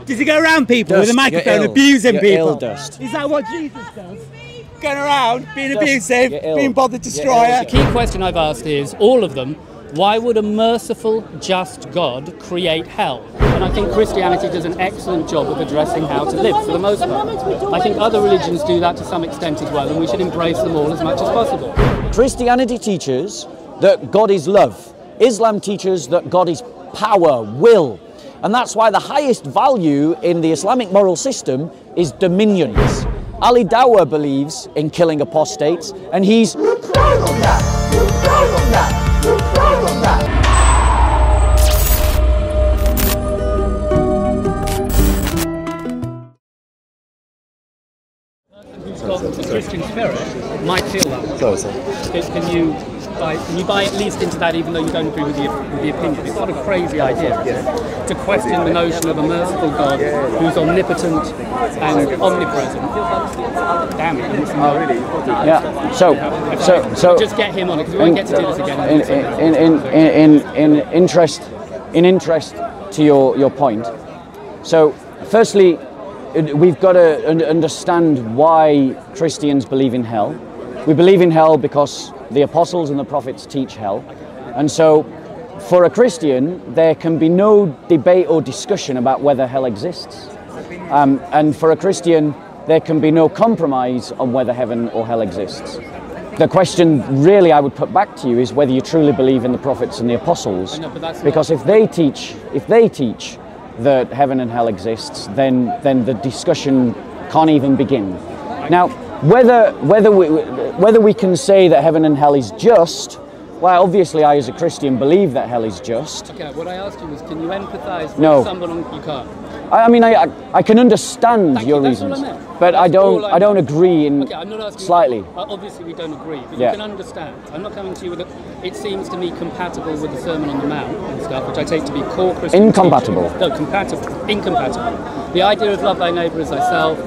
Does he go around people Dust, with a microphone you're ill. abusing You're people? ill, Dust. Is that what Jesus does? Going around, being Dust, abusive, you're ill. being bothered destroyer? You're ill. The key question I've asked is, all of them, why would a merciful, just God create hell? And I think Christianity does an excellent job of addressing how to live, for the most part. I think other religions do that to some extent as well, and we should embrace them all as much as possible. Christianity teaches that God is love. Islam teaches that God is power, will. And that's why the highest value in the Islamic moral system is dominions. Ali Dawah believes in killing apostates, and he's proud of that. You're proud of that. You're proud of that. Who's got the Christian spirit might feel that. Can you buy at least into that, even though you don't agree with the opinion? It's not a crazy idea, is it? To question the notion of a merciful God who's omnipotent and omnipresent. Damn it! Yeah. So just get him on it, because we won't get to do this again. In interest to your point. So, firstly, we've got to understand why Christians believe in hell. We believe in hell because the apostles and the prophets teach hell. And so, for a Christian, there can be no debate or discussion about whether hell exists. And for a Christian, there can be no compromise on whether heaven or hell exists. The question really I would put back to you is whether you truly believe in the prophets and the apostles. Because if they teach that heaven and hell exists, then the discussion can't even begin. Now, whether we can say that heaven and hell is just, well, obviously I as a Christian believe that hell is just. Okay, what I asked you was, can you empathise with someone you can't? I mean, I can understand your reasons, but I don't agree in I'm not asking slightly. You, obviously, we don't agree, but you can understand. I'm not coming to you with it. It seems to me compatible with the Sermon on the Mount and stuff, which I take to be core Christian. Incompatible. Teaching. No, compatible. Incompatible. The idea of love thy neighbour as thyself,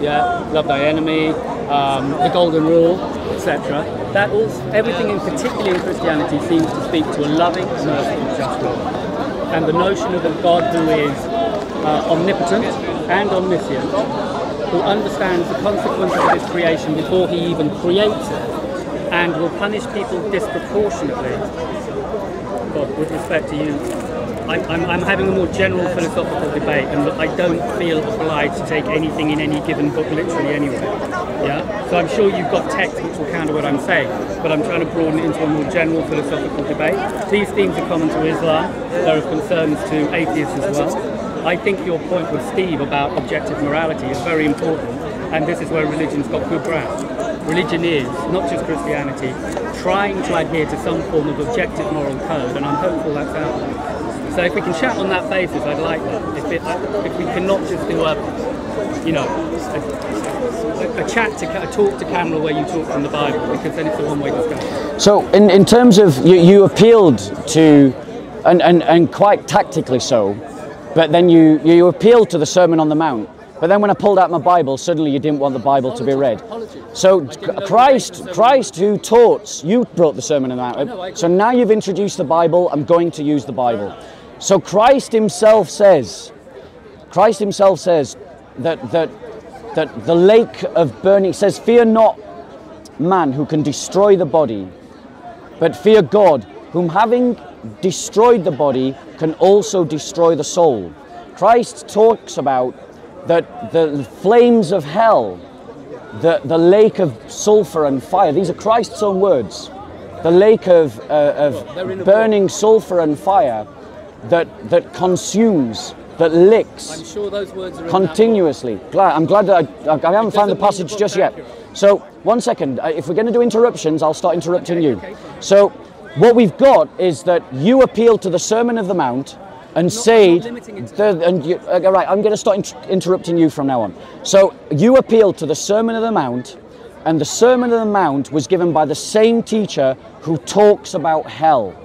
love thy enemy, the golden rule, etc. That all, everything in particular in Christianity seems to speak to a loving, merciful, just God, and the notion of a God who is omnipotent and omniscient, who understands the consequences of his creation before he even creates it, and will punish people disproportionately. But with respect to you, I'm having a more general philosophical debate, and I don't feel obliged to take anything in any given book literally anyway. Yeah? So I'm sure you've got text which will counter what I'm saying, but I'm trying to broaden it into a more general philosophical debate. These themes are common to Islam. There are concerns to atheists as well. I think your point with Steve about objective morality is very important, and this is where religion's got good ground. Religion is, not just Christianity, trying to adhere to some form of objective moral code, and I'm hopeful that's out there. So if we can chat on that basis, I'd like that. If we cannot just do a talk to camera where you talk from the Bible, because then it's a one-way discussion. So in terms of, you appealed to, and quite tactically so, but then you appealed to the Sermon on the Mount. But then when I pulled out my Bible, suddenly you didn't want the Bible to be read. So Christ who taught, you brought the Sermon on the Mount. So now you've introduced the Bible, I'm going to use the Bible. So Christ himself says that the lake of burning, says, fear not man who can destroy the body, but fear God, whom having destroyed the body can also destroy the soul. Christ talks about that the flames of hell, the lake of sulfur and fire, these are Christ's own words, the lake of burning sulfur and fire that consumes, that licks. I'm sure those words are continuously. I'm glad that I haven't found the passage just yet. So, one second, if we're going to do interruptions, I'll start interrupting you. So, what we've got is that you appeal to the Sermon of the Mount and said, right, I'm going to start interrupting you from now on. So, you appealed to the Sermon of the Mount, and the Sermon of the Mount was given by the same teacher who talks about hell.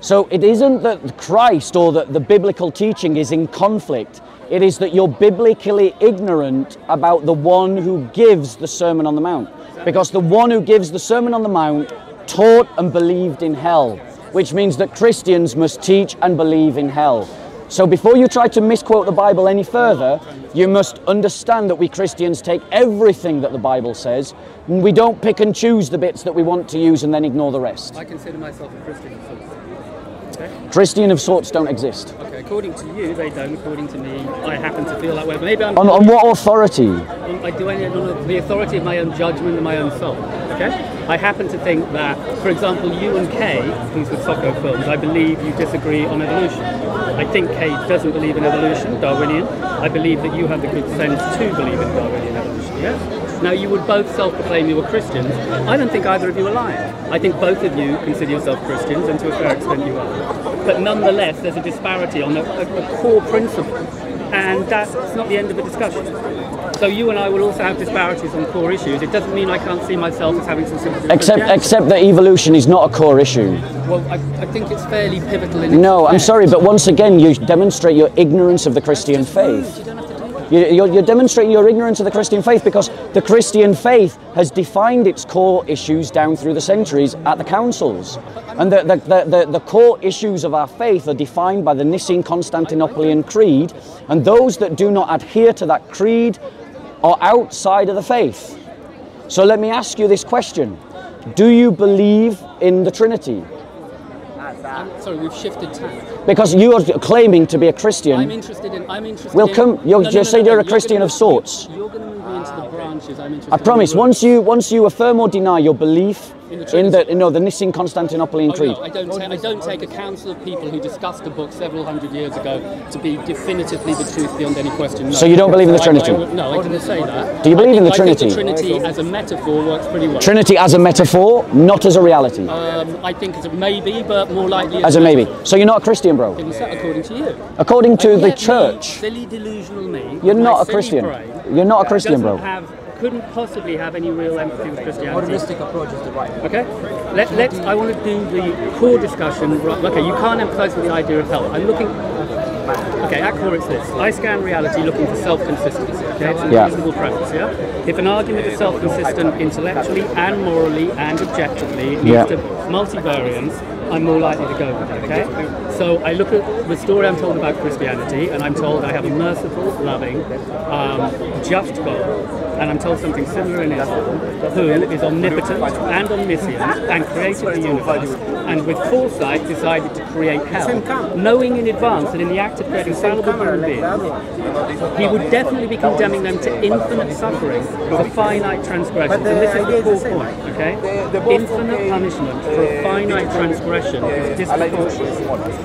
So it isn't that Christ or that the biblical teaching is in conflict. It is that you're biblically ignorant about the one who gives the Sermon on the Mount. Because the one who gives the Sermon on the Mount taught and believed in hell, which means that Christians must teach and believe in hell. So before you try to misquote the Bible any further, You must understand that we Christians take everything that the Bible says, and we don't pick and choose the bits that we want to use and then ignore the rest. I consider myself a Christian of sorts. Okay? Christian of sorts don't exist. Okay, according to you, they don't. According to me, I happen to feel that way. But maybe I'm... On what authority? I do any on the authority of my own judgment and my own soul. Okay? I happen to think that, for example, you and Kay, who's with Socko Films, I believe you disagree on evolution. I think Kay doesn't believe in evolution, Darwinian. I believe that you have the good sense to believe in Darwinian evolution. Yes? Now, you would both self-proclaim you were Christians. I don't think either of you are lying. I think both of you consider yourself Christians, and to a fair extent you are. But nonetheless, there's a disparity on a core principle, and that's not the end of the discussion. So you and I will also have disparities on core issues. It doesn't mean I can't see myself as having some sympathy with Christianity. Except that evolution is not a core issue. Well, I think it's fairly pivotal in its No, I'm effect. sorry, but once again, you demonstrate your ignorance of the Christian faith. You don't have to do that. You're demonstrating your ignorance of the Christian faith because the Christian faith has defined its core issues down through the centuries at the councils. And the core issues of our faith are defined by the Nicene-Constantinopolitan Creed, and those that do not adhere to that creed are outside of the faith. So let me ask you this question. Do you believe in the Trinity? Sorry, we've shifted tack. Because you are claiming to be a Christian. I'm interested Well, in... come. You just said you're a Christian of sorts. You're going to move me into the branches. I'm interested I promise. in the Once you affirm or deny your belief in the Nicene-Constantinopolitan Creed. No, I don't take a council of people who discussed a book several hundred years ago to be definitively the truth beyond any question. No. So you don't believe in the Trinity? No, I didn't say that. Do you believe in the Trinity? I think the Trinity as a metaphor works pretty well. Trinity as a metaphor, not as a reality. I think it's a maybe, but more likely As a maybe. So you're not a Christian, bro? According to you. According to the Yet church. Me, silly delusional me. You're my not a silly Christian. brain You're not a Christian, bro. Couldn't possibly have any real empathy with Christianity. Holistic approach is the right. Okay, I want to do the core discussion. Okay, you can't empathise with the idea of hell. I'm looking. Okay, at core it's this. I scan reality looking for self-consistency. Okay, it's a reasonable premise. Yeah. If an argument is self-consistent intellectually and morally and objectively, it leads to multivariance, I'm more likely to go with it. Okay. So I look at the story I'm told about Christianity, and I'm told I have a merciful, loving, just God. And I'm told something similar in Islam, who is omnipotent and omniscient and created the universe, and with foresight decided to create hell, knowing in advance that in the act of creating fallible human beings, he would definitely be condemning them to infinite suffering for finite transgressions. And this is the core point, okay? Infinite punishment for a finite transgression is disproportionate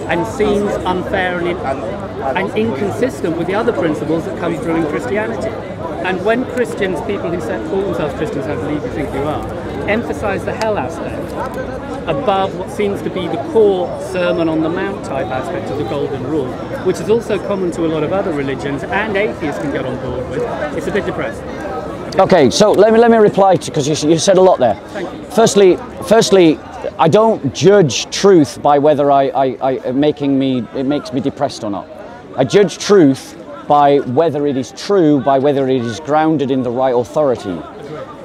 and seems unfair and inconsistent with the other principles that come through in Christianity. And when Christians, people who call themselves Christians, I believe you think you are, emphasise the hell aspect above what seems to be the core Sermon on the Mount type aspect of the Golden Rule, which is also common to a lot of other religions and atheists can get on board with, it's a bit depressing. Okay, so let me reply to, because you said a lot there. Thank you. Firstly, I don't judge truth by whether it makes me depressed or not. I judge truth by whether it is true, by whether it is grounded in the right authority.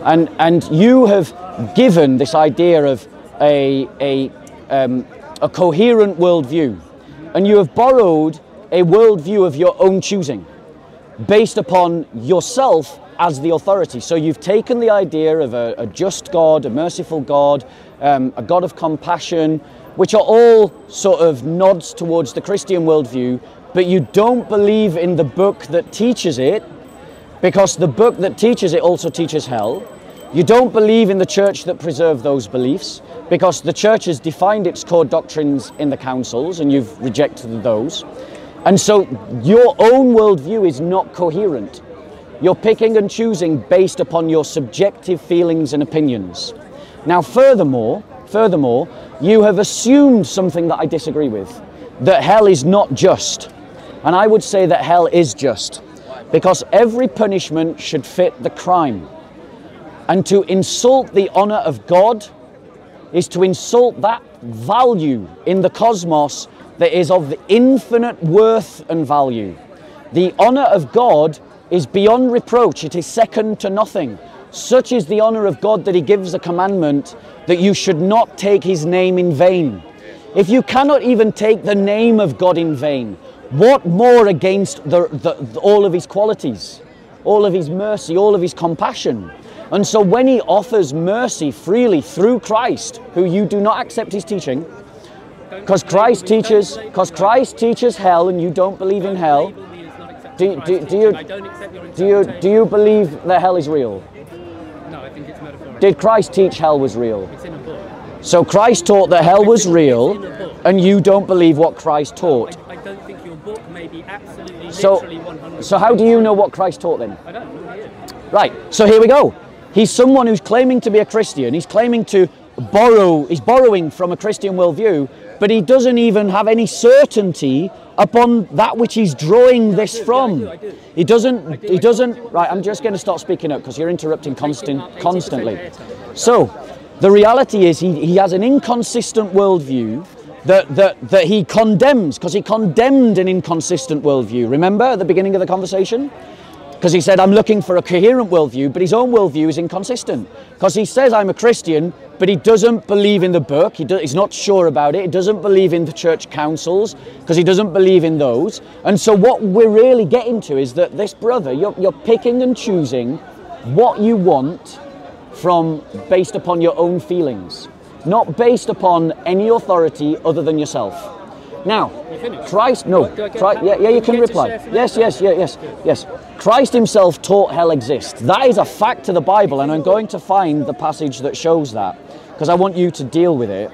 And you have given this idea of a coherent worldview, and you have borrowed a worldview of your own choosing, based upon yourself as the authority. So you've taken the idea of a just God, a merciful God, a God of compassion, which are all sort of nods towards the Christian worldview, but you don't believe in the book that teaches it, because the book that teaches it also teaches hell. You don't believe in the church that preserve those beliefs, because the church has defined its core doctrines in the councils, and you've rejected those. And so your own worldview is not coherent. You're picking and choosing based upon your subjective feelings and opinions. Now, furthermore, you have assumed something that I disagree with, that hell is not just. And I would say that hell is just, because every punishment should fit the crime. And to insult the honor of God is to insult that value in the cosmos that is of the infinite worth and value. The honor of God is beyond reproach. It is second to nothing. Such is the honor of God that he gives a commandment that you should not take his name in vain. If you cannot even take the name of God in vain, What more against all of his qualities, all of his mercy, all of his compassion? And so when he offers mercy freely through Christ, who you do not accept his teaching, because Christ teaches hell and you don't believe in hell, do you believe that hell is real? No, I think it's metaphorical. Did Christ teach hell was real? It's in a book. So Christ taught that hell was real, and you don't believe what Christ taught. I don't think your book may be absolutely, So, literally 100%. so how do you know what Christ taught then? I don't know who he is. Right, so here we go. He's someone who's claiming to be a Christian. He's claiming to he's borrowing from a Christian worldview, but he doesn't even have any certainty upon that which he's drawing this from. I do. He doesn't, right, I'm just going to stop speaking up because you're interrupting constantly. So, the reality is he has an inconsistent worldview that he condemns, because he condemned an inconsistent worldview. Remember at the beginning of the conversation? Because he said, I'm looking for a coherent worldview, but his own worldview is inconsistent. Because he says, I'm a Christian, but he doesn't believe in the book. He's not sure about it. He doesn't believe in the church councils, because he doesn't believe in those. And so what we're really getting to is that this brother, you're picking and choosing what you want based upon your own feelings, not based upon any authority other than yourself. Now, Christ, no, yeah, you can reply. Yes. Christ himself taught hell exists. That is a fact to the Bible, and I'm going to find the passage that shows that, because I want you to deal with it.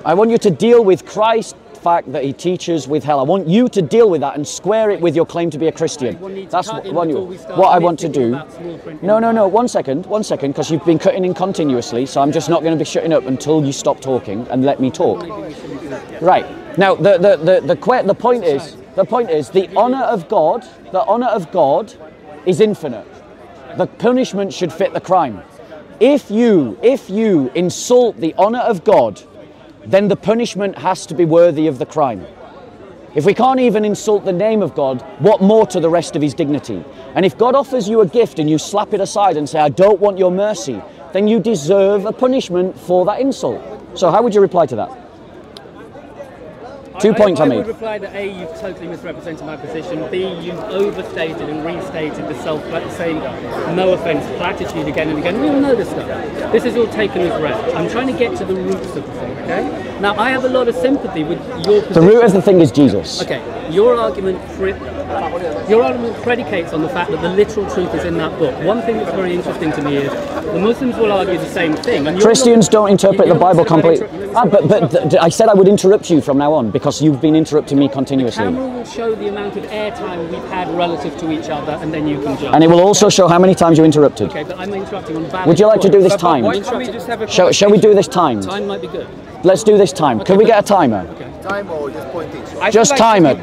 I want you to deal with Christ's fact that he teaches with hell. I want you to deal with that and square it with your claim to be a Christian. That's what I want to do. No, one second, because you've been cutting in continuously, so I'm just not going to be shutting up until you stop talking and let me talk. Right. Now, the point is the honor of God is infinite. The punishment should fit the crime. If you insult the honor of God, then the punishment has to be worthy of the crime. If we can't even insult the name of God, what more to the rest of his dignity? And if God offers you a gift and you slap it aside and say, I don't want your mercy, then you deserve a punishment for that insult. So how would you reply to that? 2 points I made. I would reply that A, you've totally misrepresented my position. B, you've overstated and restated the same no offence platitude again and again. We all know this stuff. This is all taken as read. I'm trying to get to the roots of the thing, okay? Now, I have a lot of sympathy with your position. The root of the thing is Jesus. Okay, your argument predicates on the fact that the literal truth is in that book. One thing that's very interesting to me is the Muslims will argue the same thing. And Christians don't interpret the Bible completely. But I said I would interrupt you from now on because you've been interrupting me continuously. The camera will show the amount of airtime we've had relative to each other, and then you can judge. And it will also show how many times you interrupted. Okay, but I'm interrupting on valid. Would you like to do this points. timed? Shall we do this timed? Time might be good. Let's do this time. Can we get a timer? Okay. Time or just pointing? Just timer.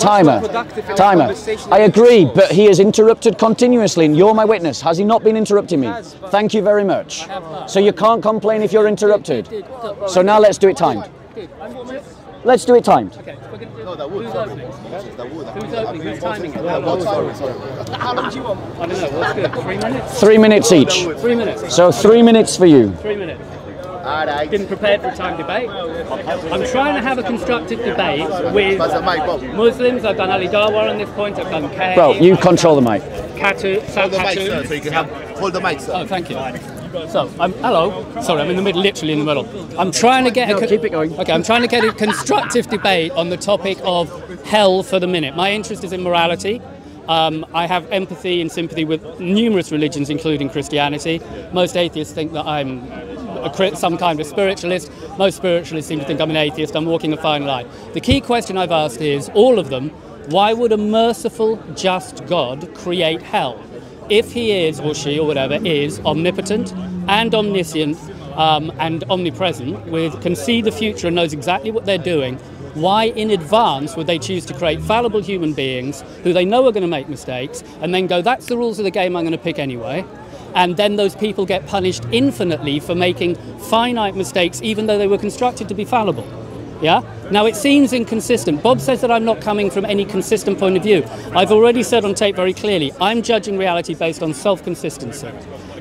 I agree, but he has interrupted continuously, and you're my witness. Has he not been interrupting me? Thank you very much. So you can't complain if you're interrupted. So now let's do it timed. Let's do it timed. Okay. No, that would. Who's opening? Who's opening? Who's timing it? Sorry. How long do you want? I don't know. What's good? 3 minutes? 3 minutes each. 3 minutes. So 3 minutes for you. 3 minutes. Alright. Been prepared for a time debate. I'm trying to have a constructive debate with Muslims. I've done Ali Dawah on this point. I've done Kay. Bro, you control the mic. Katu. Hold the mic, sir, so you can hold the mic, sir. Oh, thank you. So, hello. Sorry, I'm in the middle, literally in the middle. I'm trying to get keep it going. Okay, I'm trying to get a constructive debate on the topic of hell for the minute. My interest is in morality. I have empathy and sympathy with numerous religions, including Christianity. Most atheists think that I'm some kind of spiritualist. Most spiritualists seem to think I'm an atheist. I'm walking a fine line. The key question I've asked is, all of them, why would a merciful, just God create hell? If he is, or she, or whatever, is omnipotent and omniscient and omnipresent, can see the future and knows exactly what they're doing, why in advance would they choose to create fallible human beings who they know are going to make mistakes and then go, that's the rules of the game, I'm going to pick anyway? And then those people get punished infinitely for making finite mistakes even though they were constructed to be fallible. Yeah? Now, it seems inconsistent. Bob says that I'm not coming from any consistent point of view. I've already said on tape very clearly, I'm judging reality based on self-consistency.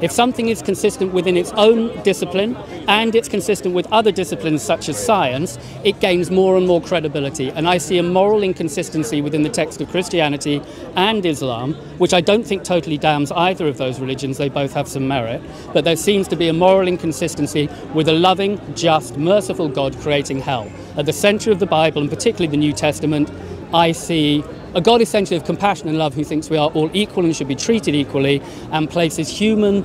If something is consistent within its own discipline and it's consistent with other disciplines such as science, it gains more and more credibility. And I see a moral inconsistency within the text of Christianity and Islam, which I don't think totally damns either of those religions. They both have some merit. But there seems to be a moral inconsistency with a loving, just, merciful God creating hell. At the centre of the Bible, and particularly the New Testament, I see a God essentially of compassion and love who thinks we are all equal and should be treated equally, and places human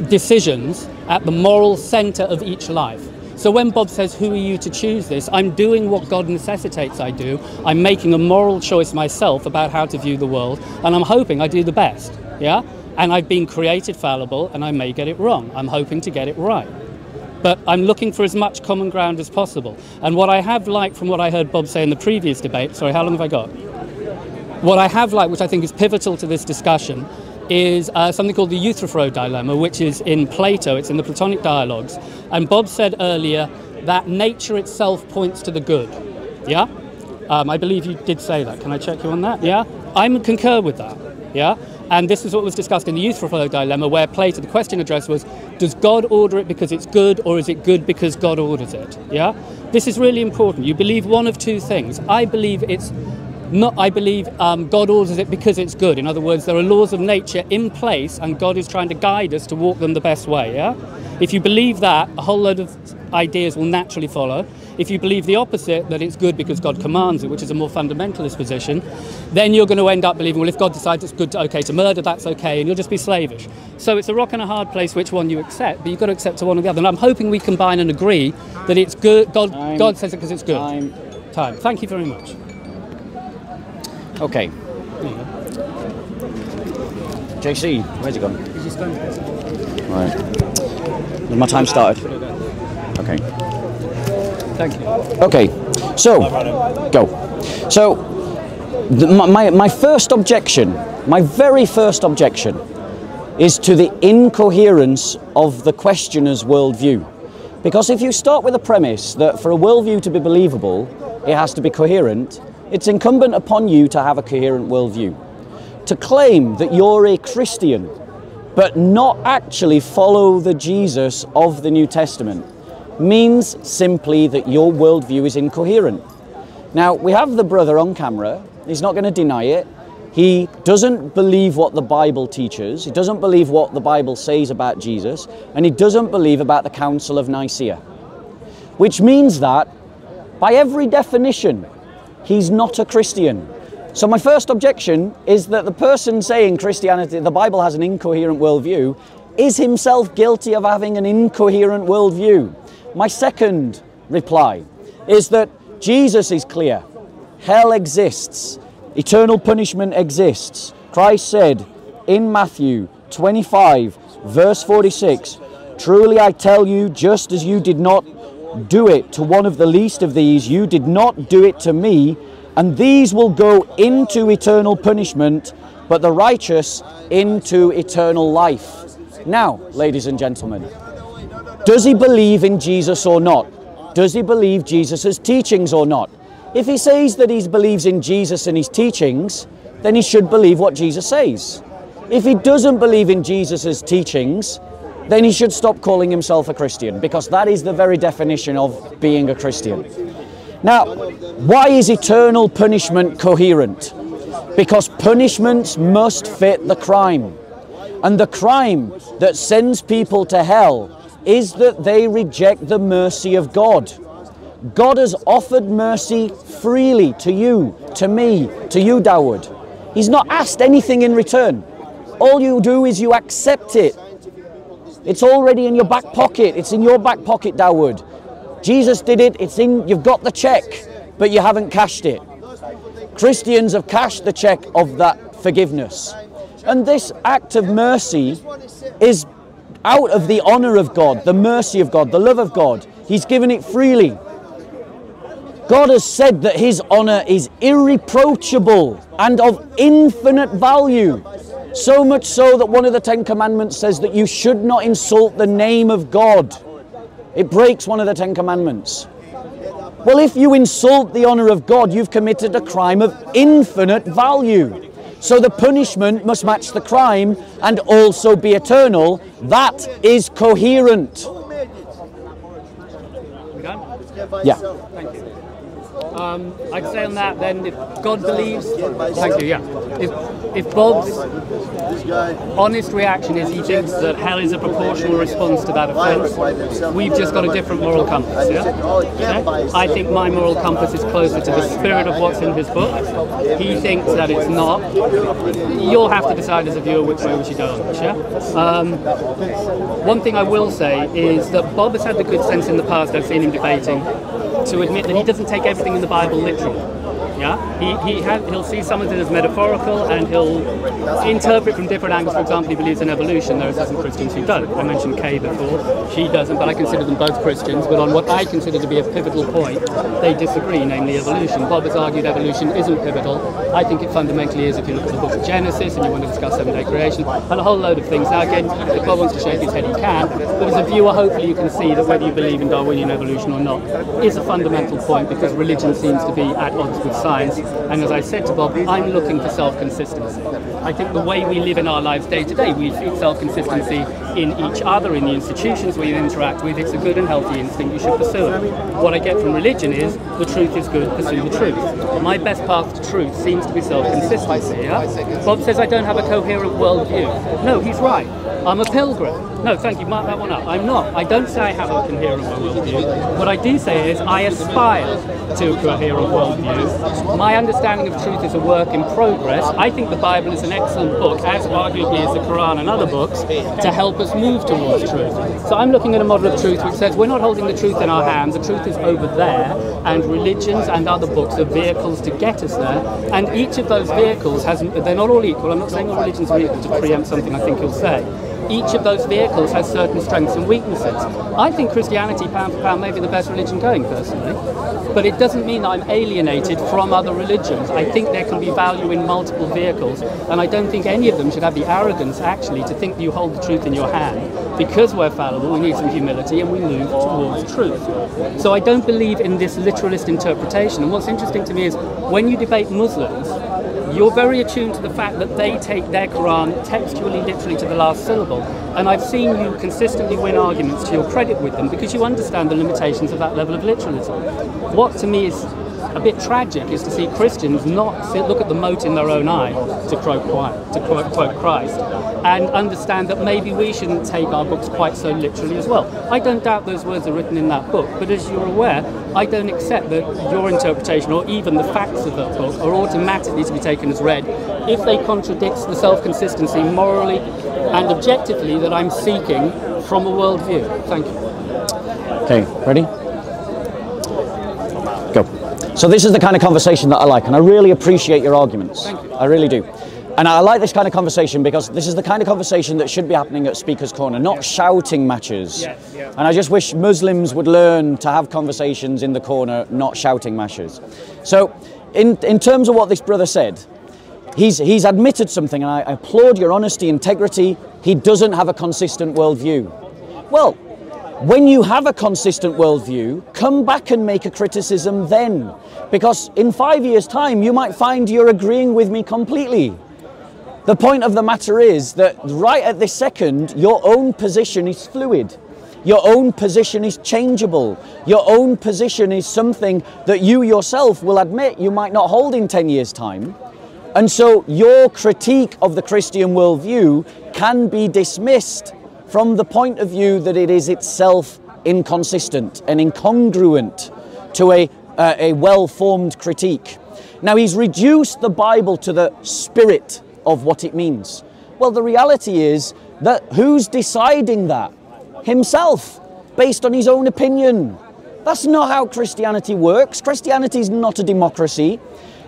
decisions at the moral centre of each life. So when Bob says, who are you to choose this? I'm doing what God necessitates I do. I'm making a moral choice myself about how to view the world, and I'm hoping I do the best, yeah? And I've been created fallible, and I may get it wrong. I'm hoping to get it right. But I'm looking for as much common ground as possible. And what I have liked from what I heard Bob say in the previous debate, sorry, how long have I got? What I have liked, which I think is pivotal to this discussion, is something called the Euthyphro dilemma, which is in Plato, it's in the Platonic dialogues. And Bob said earlier that nature itself points to the good, yeah? I believe you did say that. Can I check you on that? Yeah? I concur with that, yeah? And this is what was discussed in the Euthyphro dilemma, where Plato, the question addressed was, does God order it because it's good, or is it good because God orders it, yeah? This is really important. You believe one of two things. I believe God orders it because it's good. In other words, there are laws of nature in place and God is trying to guide us to walk them the best way, yeah? If you believe that, a whole load of ideas will naturally follow. If you believe the opposite, that it's good because God commands it, which is a more fundamentalist position, then you're going to end up believing, well, if God decides it's good okay to murder, that's okay, and you'll just be slavish. So it's a rock and a hard place which one you accept, but you've got to accept one or the other. And I'm hoping we combine and agree that it's good. God says it because it's good. Time. Thank you very much. Okay. JC, where's he gone? He's just going to Right. Has my time started? Okay. Thank you. Okay. So, go. So, my first objection, my very first objection, is to the incoherence of the questioner's worldview. Because if you start with a premise that for a worldview to be believable, it has to be coherent, it's incumbent upon you to have a coherent worldview. To claim that you're a Christian, but not actually follow the Jesus of the New Testament, means simply that your worldview is incoherent. Now, we have the brother on camera. He's not going to deny it. He doesn't believe what the Bible teaches. He doesn't believe what the Bible says about Jesus. And he doesn't believe about the Council of Nicaea. Which means that, by every definition, he's not a Christian. So my first objection is that the person saying Christianity, the Bible has an incoherent worldview, is himself guilty of having an incoherent worldview. My second reply is that Jesus is clear. Hell exists. Eternal punishment exists. Christ said in Matthew 25, verse 46, "Truly I tell you, just as you did not do it to one of the least of these, you did not do it to me, and these will go into eternal punishment, but the righteous into eternal life." Now, ladies and gentlemen, does he believe in Jesus or not? Does he believe Jesus' teachings or not? If he says that he believes in Jesus and his teachings, then he should believe what Jesus says. If he doesn't believe in Jesus' teachings, then he should stop calling himself a Christian, because that is the very definition of being a Christian. Now, why is eternal punishment coherent? Because punishments must fit the crime. And the crime that sends people to hell is that they reject the mercy of God. God has offered mercy freely to you, to me, to you, Dawood. He's not asked anything in return. All you do is you accept it. It's already in your back pocket. It's in your back pocket, Dawood. Jesus did it. It's in. You've got the check, but you haven't cashed it. Christians have cashed the check of that forgiveness. And this act of mercy is out of the honor of God, the mercy of God, the love of God. He's given it freely. God has said that his honor is irreproachable and of infinite value. So much so that one of the 10 Commandments says that you should not insult the name of God. It breaks one of the 10 Commandments. Well, if you insult the honor of God, you've committed a crime of infinite value. So the punishment must match the crime and also be eternal. That is coherent. Yeah. Thank you. I'd say on that then, if God believes, thank you, yeah. If Bob's honest reaction is he thinks that hell is a proportional response to that offence, we've just got a different moral compass, yeah? Okay? I think my moral compass is closer to the spirit of what's in his book. He thinks that it's not. You'll have to decide as a viewer which way we should go on this, yeah? One thing I will say is that Bob has had the good sense in the past, I've seen him debating, to admit that he doesn't take everything in the Bible literally. Yeah, he'll see some of it as metaphorical, and he'll interpret from different angles. For example, he believes in evolution. There are some Christians who don't. I mentioned Kay before. She doesn't, but I consider them both Christians. But on what I consider to be a pivotal point, they disagree, namely evolution. Bob has argued evolution isn't pivotal. I think it fundamentally is if you look at the book of Genesis and you want to discuss seven-day creation and a whole load of things. Now again, if Bob wants to shake his head, he can. But as a viewer, hopefully you can see that whether you believe in Darwinian evolution or not is a fundamental point, because religion seems to be at odds with science. And as I said to Bob, I'm looking for self-consistency. I think the way we live in our lives day to day, we seek self-consistency in each other, in the institutions we interact with. It's a good and healthy instinct, you should pursue it. What I get from religion is, the truth is good, pursue the truth. My best path to truth seems to be self-consistency, yeah? Bob says I don't have a coherent worldview. No, he's right. I'm a pilgrim. No, thank you, mark that one up. I'm not. I don't say I have a coherent worldview. What I do say is I aspire to a coherent worldview. My understanding of truth is a work in progress. I think the Bible is an excellent book, as arguably is the Quran and other books, to help us move towards truth. So I'm looking at a model of truth which says we're not holding the truth in our hands, the truth is over there, and religions and other books are vehicles to get us there, and each of those vehicles they're not all equal. I'm not saying all religions are equal, to preempt something I think you'll say. Each of those vehicles has certain strengths and weaknesses. I think Christianity, pound for pound, may be the best religion going, personally. But it doesn't mean that I'm alienated from other religions. I think there can be value in multiple vehicles, and I don't think any of them should have the arrogance, actually, to think that you hold the truth in your hand. Because we're fallible, we need some humility, and we move towards truth. So I don't believe in this literalist interpretation. And what's interesting to me is, when you debate Muslims, you're very attuned to the fact that they take their Quran textually, literally to the last syllable. And I've seen you consistently win arguments to your credit with them because you understand the limitations of that level of literalism. What to me is a bit tragic is to see Christians not look at the mote in their own eye, to quote Christ, and understand that maybe we shouldn't take our books quite so literally as well. I don't doubt those words are written in that book, but as you're aware, I don't accept that your interpretation or even the facts of that book are automatically to be taken as read if they contradict the self-consistency morally and objectively that I'm seeking from a worldview. Thank you. Okay, ready? Go. So this is the kind of conversation that I like, and I really appreciate your arguments. Thank you. I really do. And I like this kind of conversation because this is the kind of conversation that should be happening at Speaker's Corner, not shouting matches. And I just wish Muslims would learn to have conversations in the corner, not shouting matches. So in terms of what this brother said, he's admitted something, and I applaud your honesty, integrity. He doesn't have a consistent worldview. Well, when you have a consistent worldview, come back and make a criticism then. Because in 5 years' time, you might find you're agreeing with me completely. The point of the matter is that right at this second, your own position is fluid. Your own position is changeable. Your own position is something that you yourself will admit you might not hold in 10 years' time. And so your critique of the Christian worldview can be dismissed from the point of view that it is itself inconsistent and incongruent to a well-formed critique. Now, he's reduced the Bible to the spirit of what it means. Well, the reality is that who's deciding that? Himself, based on his own opinion. That's not how Christianity works. Christianity is not a democracy.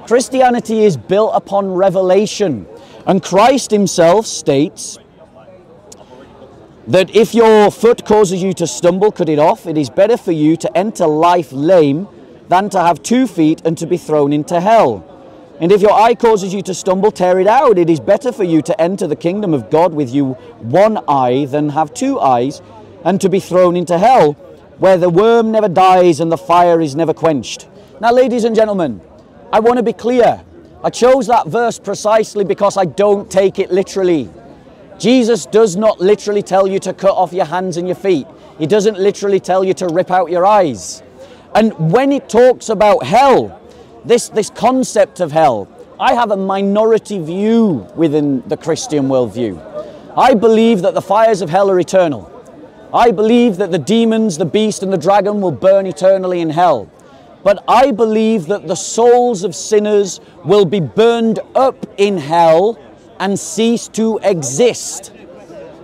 Christianity is built upon revelation. And Christ himself states that if your foot causes you to stumble, cut it off. It is better for you to enter life lame than to have 2 feet and to be thrown into hell. And if your eye causes you to stumble, tear it out. It is better for you to enter the kingdom of God with you 1 eye than have 2 eyes and to be thrown into hell. where the worm never dies and the fire is never quenched. Now, ladies and gentlemen, I want to be clear. I chose that verse precisely because I don't take it literally. Jesus does not literally tell you to cut off your hands and your feet. He doesn't literally tell you to rip out your eyes. And when it talks about hell, this concept of hell, I have a minority view within the Christian worldview. I believe that the fires of hell are eternal. I believe that the demons, the beast and the dragon will burn eternally in hell. But I believe that the souls of sinners will be burned up in hell and cease to exist.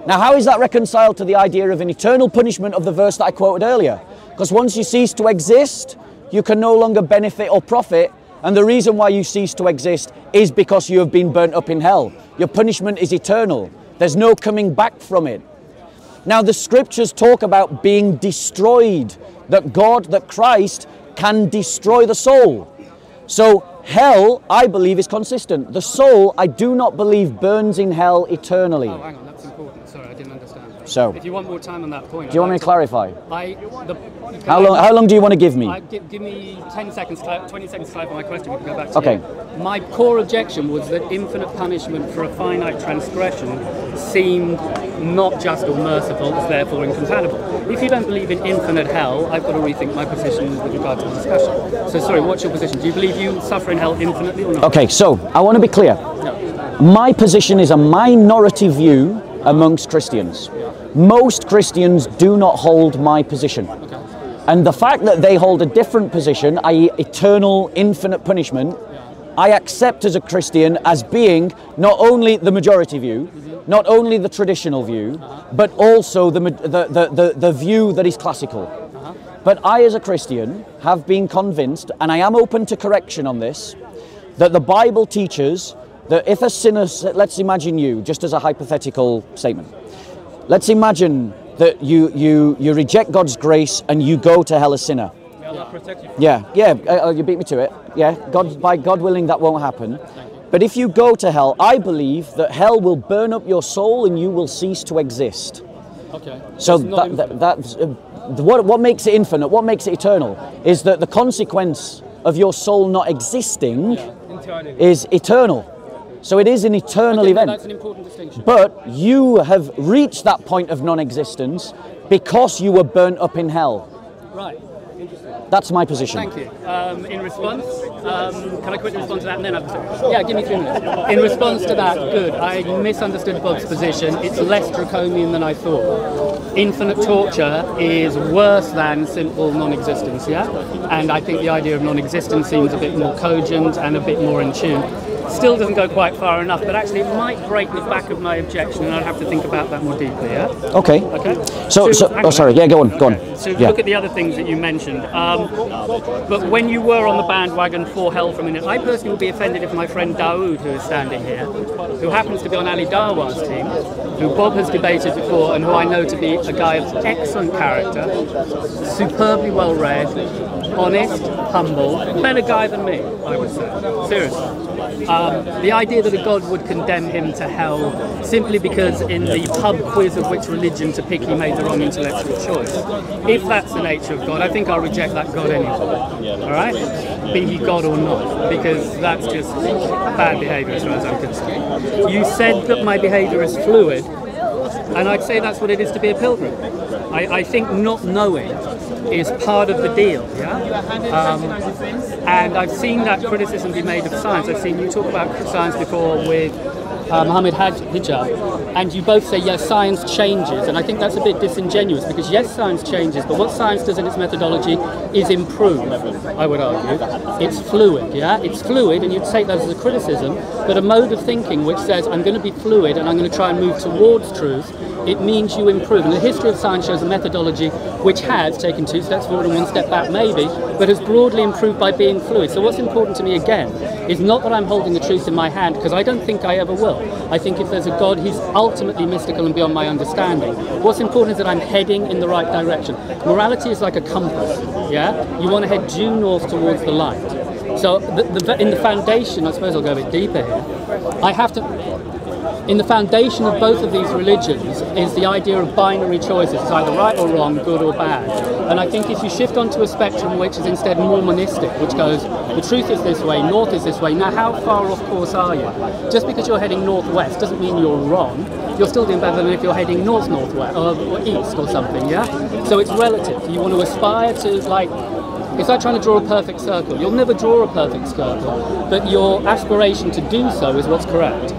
Now, how is that reconciled to the idea of an eternal punishment of the verse that I quoted earlier? Because once you cease to exist, you can no longer benefit or profit. And the reason why you cease to exist is because you have been burnt up in hell. Your punishment is eternal. There's no coming back from it. Now, the scriptures talk about being destroyed, that God, that Christ can destroy the soul. So hell, I believe, is consistent. The soul, I do not believe, burns in hell eternally. Oh, hang on, that's important. Sorry, I didn't understand that. So, if you want more time on that point, do you want me to clarify? How long do you want to give me? Give me 10 seconds, 20 seconds to clarify my question. We can go back to Okay. you. My core objection was that infinite punishment for a finite transgression seemed not just or merciful, it's therefore incompatible. If you don't believe in infinite hell, I've got to rethink my position with regard to the discussion. So sorry, what's your position? Do you believe you suffer in hell infinitely or not? Okay, so I want to be clear. No. My position is a minority view amongst Christians. Most Christians do not hold my position. Okay. And the fact that they hold a different position, i.e. eternal, infinite punishment, I accept as a Christian as being not only the majority view, not only the traditional view, but also the view that is classical. But I as a Christian have been convinced, and I am open to correction on this, that the Bible teaches that if a sinner, let's imagine you, just as a hypothetical statement, let's imagine that you reject God's grace and you go to hell a sinner. You beat me to it. Yeah, by God willing, that won't happen. But if you go to hell, I believe that hell will burn up your soul and you will cease to exist. Okay. So what makes it infinite, what makes it eternal, is that the consequence of your soul not existing is eternal. So it is an eternal event. That's an important distinction. But you have reached that point of non-existence because you were burnt up in hell. Right. Interesting. That's my position. Thank you. In response, can I quickly respond to that and then yeah, give me 3 minutes. In response to that, good. I misunderstood Bob's position. It's less draconian than I thought. Infinite torture is worse than simple non-existence, yeah? And I think the idea of non-existence seems a bit more cogent and a bit more in tune. Still doesn't go quite far enough, but actually it might break the back of my objection, and I'd have to think about that more deeply, yeah? Okay. Okay. So sorry, yeah, go on. So look at the other things that you mentioned. But when you were on the bandwagon for hell for a minute, I personally would be offended if my friend Dawood, who is standing here, who happens to be on Ali Darwar's team, who Bob has debated before, and who I know to be a guy of excellent character, superbly well read, honest, humble, better guy than me, I would say. Seriously. The idea that a God would condemn him to hell simply because in the pub quiz of which religion to pick he made the wrong intellectual choice. If that's the nature of God, I think I'll reject that God anyway. Alright? Be he God or not, because that's just bad behaviour as far as I'm concerned. You said that my behaviour is fluid, and I'd say that's what it is to be a pilgrim. I think not knowing is part of the deal, yeah? And I've seen that criticism be made of science. I've seen you talk about science before with Mohammed Hijab, and you both say, yes, science changes, and I think that's a bit disingenuous, because yes, science changes, but what science does in its methodology is improve, I would argue. It's fluid, yeah? It's fluid, and you'd take that as a criticism, but a mode of thinking which says, I'm going to be fluid and I'm going to try and move towards truth, it means you improve. And the history of science shows a methodology which has taken 2 steps forward and 1 step back maybe, but has broadly improved by being fluid. So what's important to me again is not that I'm holding the truth in my hand, because I don't think I ever will. I think if there's a God, he's ultimately mystical and beyond my understanding. What's important is that I'm heading in the right direction. Morality is like a compass, yeah? You want to head due north towards the light. So in the foundation, I suppose I'll go a bit deeper here, I have to... in the foundation of both of these religions is the idea of binary choices. It's either right or wrong, good or bad. And I think if you shift onto a spectrum which is instead more monistic, which goes, the truth is this way, north is this way, now how far off course are you? Just because you're heading northwest doesn't mean you're wrong. You're still doing better than if you're heading north-northwest or east or something, yeah? So it's relative. You want to aspire to, like, it's like trying to draw a perfect circle. You'll never draw a perfect circle, but your aspiration to do so is what's correct.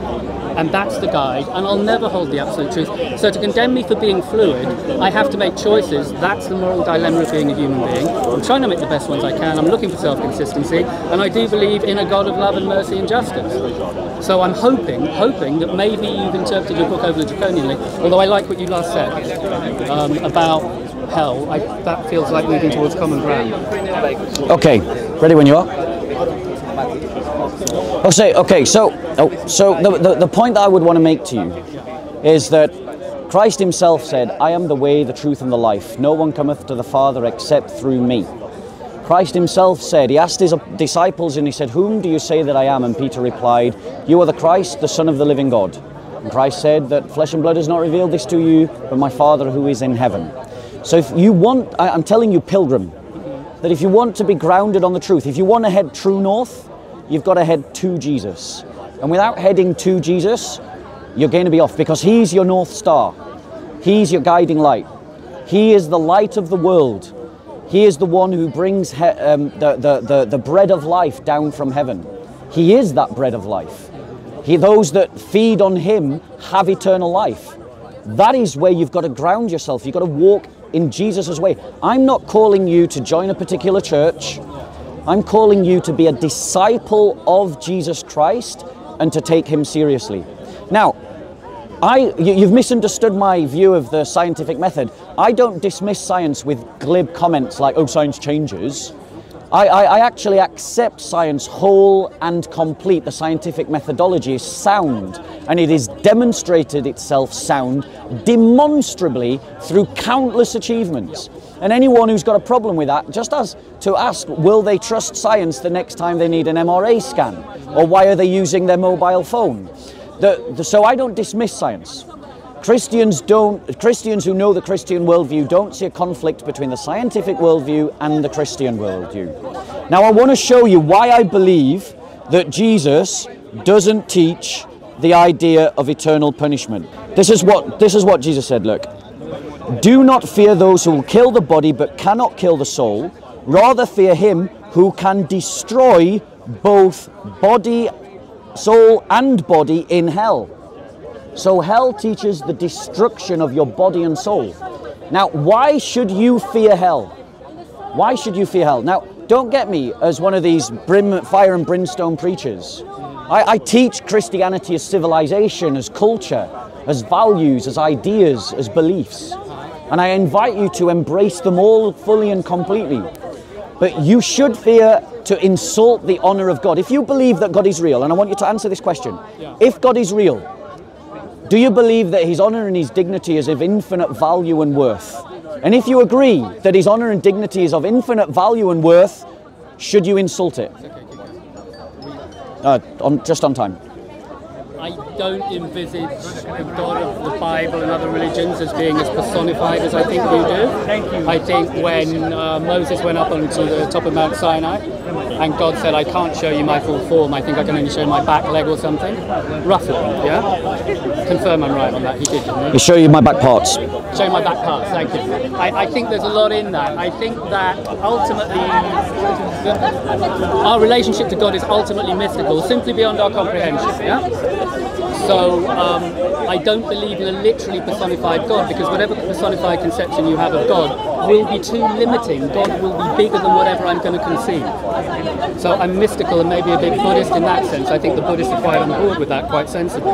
And that's the guide, and I'll never hold the absolute truth. So to condemn me for being fluid, I have to make choices. That's the moral dilemma of being a human being. I'm trying to make the best ones I can. I'm looking for self-consistency, and I do believe in a God of love and mercy and justice. So I'm hoping that maybe you've interpreted your book overly draconianly, although I like what you last said about hell. That feels like moving towards common ground. Okay, ready when you are. Okay, so the point that I would want to make to you is that Christ himself said, I am the way, the truth, and the life. No one cometh to the Father except through me. Christ himself said, he asked his disciples and he said, whom do you say that I am? And Peter replied, you are the Christ, the Son of the living God. And Christ said that flesh and blood has not revealed this to you, but my Father who is in heaven. So if you want, I'm telling you, pilgrim, that if you want to be grounded on the truth, if you want to head true north, you've got to head to Jesus. And without heading to Jesus, you're going to be off, because he's your North Star. He's your guiding light. He is the light of the world. He is the one who brings the bread of life down from heaven. He is that bread of life. Those that feed on him have eternal life. That is where you've got to ground yourself. You've got to walk in Jesus' way. I'm not calling you to join a particular church. I'm calling you to be a disciple of Jesus Christ and to take him seriously. Now, you've misunderstood my view of the scientific method. I don't dismiss science with glib comments like, oh, science changes. I actually accept science whole and complete. The scientific methodology is sound, and it has demonstrated itself sound demonstrably through countless achievements. And anyone who's got a problem with that just has to ask, will they trust science the next time they need an MRI scan? Or why are they using their mobile phone? So I don't dismiss science. Christians who know the Christian worldview don't see a conflict between the scientific worldview and the Christian worldview. Now I want to show you why I believe that Jesus doesn't teach the idea of eternal punishment. This is what Jesus said, look. Do not fear those who will kill the body but cannot kill the soul. Rather fear him who can destroy both body, soul and body in hell. So hell teaches the destruction of your body and soul. Now, why should you fear hell? Why should you fear hell? Now, don't get me as one of these fire and brimstone preachers. I teach Christianity as civilization, as culture, as values, as ideas, as beliefs. And I invite you to embrace them all fully and completely. But you should fear to insult the honor of God. If you believe that God is real, and I want you to answer this question. If God is real, do you believe that his honor and his dignity is of infinite value and worth? And if you agree that his honor and dignity is of infinite value and worth, should you insult it? Just on time. I don't envisage the God of the Bible and other religions as being as personified as I think you do. I think when Moses went up onto the top of Mount Sinai and God said, I can't show you my full form, I think I can only show my back leg or something. Roughly, yeah? Confirm I'm right on that, he did, didn't he? He'll show you my back parts. Show you my back parts, thank you. I think there's a lot in that. I think that ultimately our relationship to God is ultimately mystical, simply beyond our comprehension, yeah? So I don't believe in a literally personified God, because whatever personified conception you have of God will be too limiting. God will be bigger than whatever I'm going to conceive. So I'm mystical and maybe a bit Buddhist in that sense. I think the Buddhists are quite on board with that quite sensibly.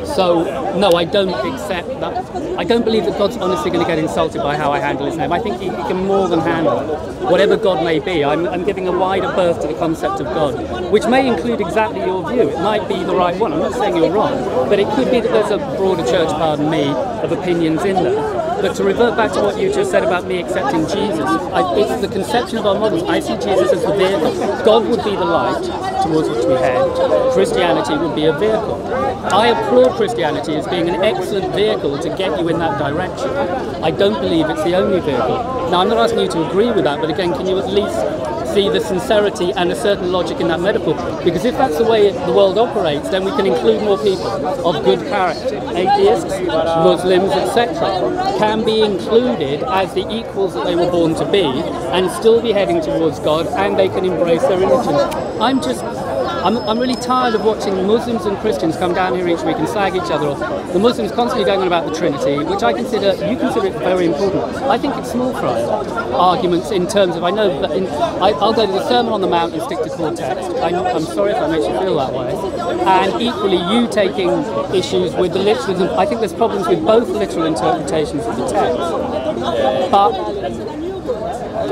So no, I don't accept that. I don't believe that God's honestly going to get insulted by how I handle his name. I think he can more than handle whatever God may be. I'm giving a wider berth to the concept of God, which may include exactly your view. It might be the right one. I'm not saying you're wrong. But it could be that there's a broader church, pardon me, of opinions in there. But to revert back to what you just said about me accepting Jesus, it's the conception of our models. I see Jesus as the vehicle. God would be the light towards which we head, Christianity would be a vehicle. I applaud Christianity as being an excellent vehicle to get you in that direction. I don't believe it's the only vehicle. Now, I'm not asking you to agree with that, but again, can you at least see the sincerity and a certain logic in that metaphor? Because if that's the way the world operates, then we can include more people of good character. Atheists, Muslims, etc. can be included as the equals that they were born to be and still be heading towards God, and they can embrace their religion. I'm really tired of watching Muslims and Christians come down here each week and slag each other off. The Muslims constantly going on about the Trinity, which you consider it very important. I think it's small fry arguments in terms of, I'll go to the Sermon on the Mount and stick to core text. I'm sorry if that makes you feel that way. And equally, you taking issues with the literalism. I think there's problems with both literal interpretations of the text. But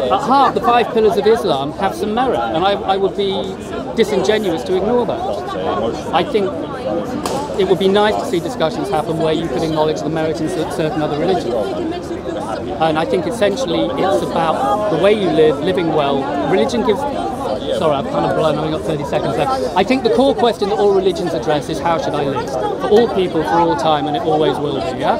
at heart, the 5 pillars of Islam have some merit, and I would be disingenuous to ignore that. I think it would be nice to see discussions happen where you could acknowledge the merit in certain other religions. And I think essentially it's about the way you live, living well. Religion gives... Sorry, I've kind of blown, I've only got 30 seconds left. I think the core question that all religions address is how should I live? For all people, for all time, and it always will be, yeah?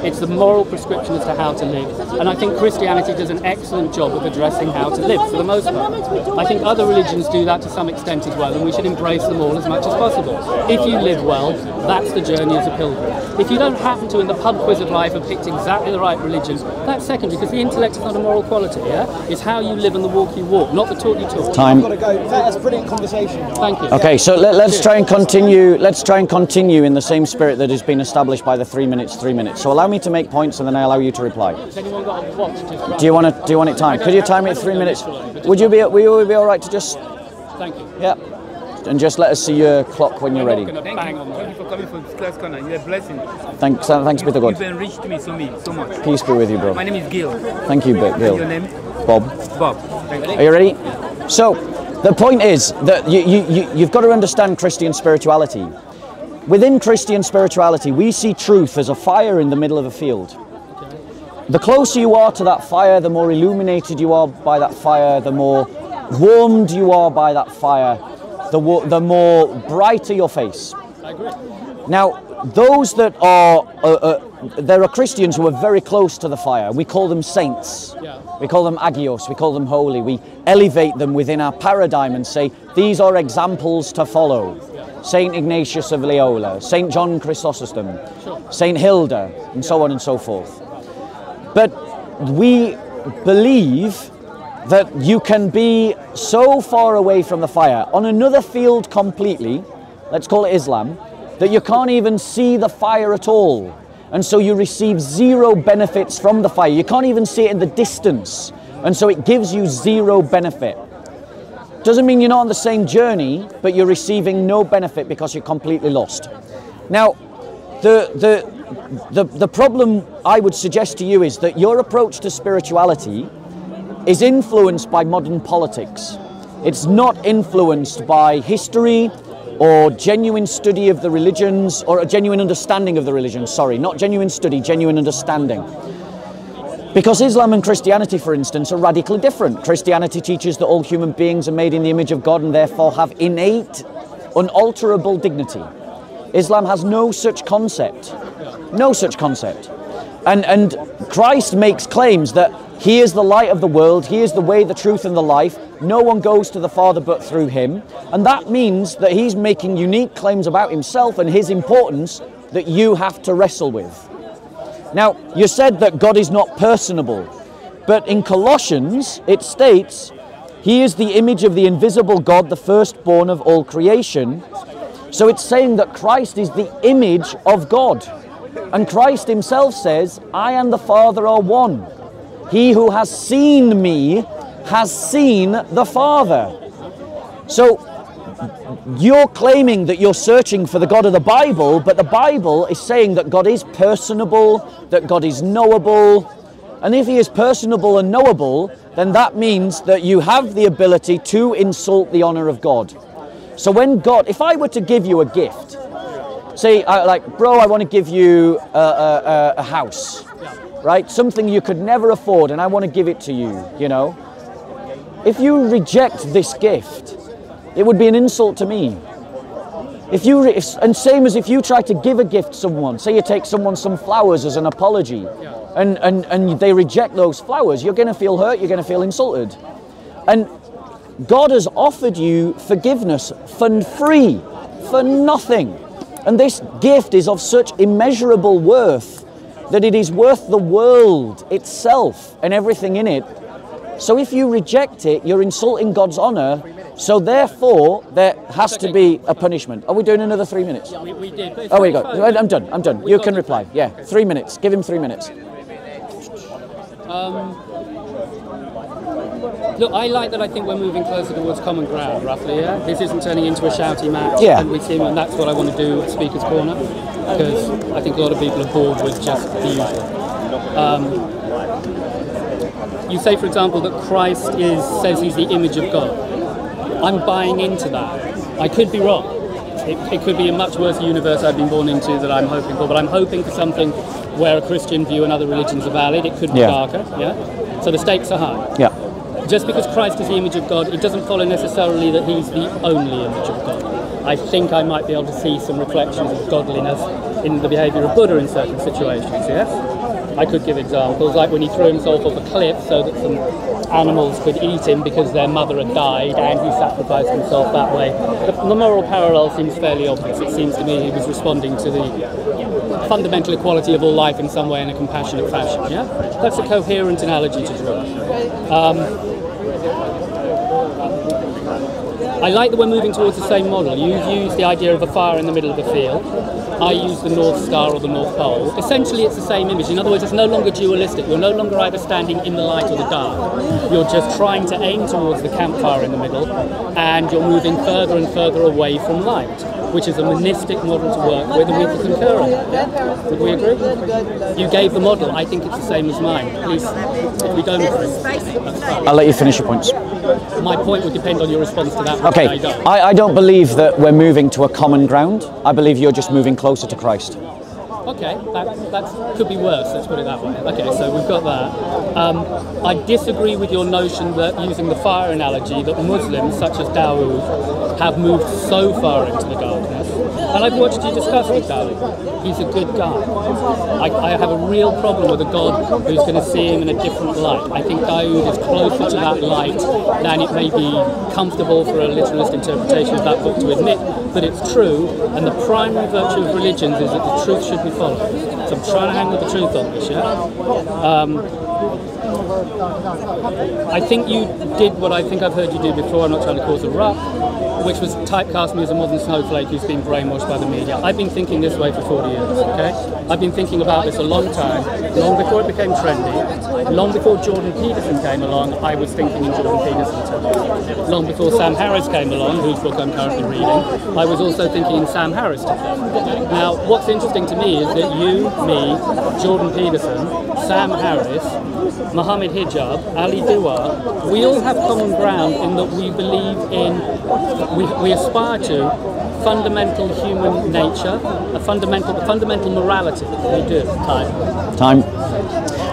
It's the moral prescription as to how to live. And I think Christianity does an excellent job of addressing how to live, for the most part. I think other religions do that to some extent as well, and we should embrace them all as much as possible. If you live well, that's the journey as a pilgrim. If you don't happen to, in the pub quiz of life, have picked exactly the right religion, that's secondary, because the intellect is not a moral quality, yeah? It's how you live and the walk you walk, not the talk you talk. Time. That's a brilliant conversation. Thank you. Okay, so let's try and continue. Let's try and continue in the same spirit that has been established by the 3 minutes, 3 minutes. So allow me to make points, and then I allow you to reply. Has anyone got a watch? Do you want it timed? Could you time it 3 minutes? Will you be all right to just? Thank you. Yeah. And just let us see your clock when you're ready. Thank you for coming from Class Corner. You're a blessing. Thanks be to God. You've enriched me so much. Peace be with you, bro. My name is Gil. Thank you, Gil. Your name? Bob. Bob. Thank you. Are you ready? So, the point is that you've got to understand Christian spirituality. Within Christian spirituality, we see truth as a fire in the middle of a field. The closer you are to that fire, the more illuminated you are by that fire, the more warmed you are by that fire, the more brighter your face. I agree. Now, those that are, there are Christians who are very close to the fire. We call them saints. Yeah. We call them agios. We call them holy. We elevate them within our paradigm and say, these are examples to follow. Yeah. Saint Ignatius of Loyola, Saint John Chrysostom, sure. Saint Hilda, and so on and so forth. But we believe that you can be so far away from the fire, on another field completely, let's call it Islam, that you can't even see the fire at all. And so you receive zero benefits from the fire. You can't even see it in the distance. And so it gives you zero benefit. Doesn't mean you're not on the same journey, but you're receiving no benefit because you're completely lost. Now, the problem I would suggest to you is that your approach to spirituality is influenced by modern politics. It's not influenced by history or genuine study of the religions, or a genuine understanding of the religions, sorry, not genuine study, genuine understanding. Because Islam and Christianity, for instance, are radically different. Christianity teaches that all human beings are made in the image of God and therefore have innate, unalterable dignity. Islam has no such concept. No such concept. And Christ makes claims that He is the light of the world, He is the way, the truth and the life. No one goes to the Father but through Him. And that means that He's making unique claims about Himself and His importance that you have to wrestle with. Now, you said that God is not personable, but in Colossians it states, He is the image of the invisible God, the firstborn of all creation. So it's saying that Christ is the image of God. And Christ Himself says, I and the Father are one. He who has seen me has seen the Father. So you're claiming that you're searching for the God of the Bible, but the Bible is saying that God is personable, that God is knowable. And if He is personable and knowable, then that means that you have the ability to insult the honor of God. So when God, if I were to give you a gift, say, like, bro, I want to give you a house, right? Something you could never afford, and I want to give it to you, you know? If you reject this gift, It would be an insult to me. And same as if you try to give a gift to someone, say you take someone some flowers as an apology, and they reject those flowers, you're going to feel hurt, you're going to feel insulted. And God has offered you forgiveness for free, for nothing. And this gift is of such immeasurable worth that it is worth the world itself and everything in it. So if you reject it, you're insulting God's honor. So therefore, there has to be a punishment. Are we doing another 3 minutes? Yeah, we did. Oh, we go. I'm done. You can reply. Yeah, 3 minutes. Give him 3 minutes. Look, I like that. I think we're moving closer towards common ground, roughly. Yeah, this isn't turning into a shouty match. Yeah. And and that's what I want to do at Speaker's Corner, because I think a lot of people are bored with just the usual. You say, for example, that Christ says he's the image of God. I'm buying into that. I could be wrong. It could be a much worse universe I've been born into that I'm hoping for, but I'm hoping for something where a Christian view and other religions are valid. It could be darker, So the stakes are high. Yeah. Just because Christ is the image of God, it doesn't follow necessarily that he's the only image of God. I think I might be able to see some reflections of godliness in the behaviour of Buddha in certain situations, yes? I could give examples, like when he threw himself off a cliff so that some animals could eat him because their mother had died, and he sacrificed himself that way. The moral parallel seems fairly obvious. It seems to me he was responding to the fundamental equality of all life in some way in a compassionate fashion, yeah? That's a coherent analogy to draw. I like that we're moving towards the same model. You've used the idea of a fire in the middle of the field. I use the North Star or the North Pole. Essentially, it's the same image. In other words, it's no longer dualistic. You're no longer either standing in the light or the dark. You're just trying to aim towards the campfire in the middle, and you're moving further and further away from light, which is a monistic model to work with, and we can concur on that. Would we agree? You gave the model. I think it's the same as mine. Please, if we don't agree, that's fine. I'll let you finish your points. My point would depend on your response to that. Okay, I don't believe that we're moving to a common ground. I believe you're just moving closer to Christ. Okay, that could be worse, let's put it that way. Okay, so we've got that. I disagree with your notion that, using the fire analogy, that Muslims, such as Dawood, have moved so far into the darkness. And I've watched you discuss with Dawood. He's a good guy. I have a real problem with a God who's going to see him in a different light. I think Dawood is closer to that light than it may be comfortable for a literalist interpretation of that book to admit, but it's true, and the primary virtue of religions is that the truth should be followed. So I'm trying to hang with the truth on this, yeah? I think you did what I think I've heard you do before. I'm not trying to cause a ruck, which was typecast me as a modern snowflake who's been brainwashed by the media. I've been thinking this way for 40 years, okay? I've been thinking about this a long time, long before it became trendy, long before Jordan Peterson came along. I was thinking in Jordan Peterson's terms. Long before Sam Harris came along, whose book I'm currently reading, I was also thinking in Sam Harris terms. Now, what's interesting to me is that you, me, Jordan Peterson, Sam Harris, Mohammed Hijab, Ali Dua, we all have common ground in that we believe in, we aspire to fundamental human nature, a fundamental morality. We do. Time.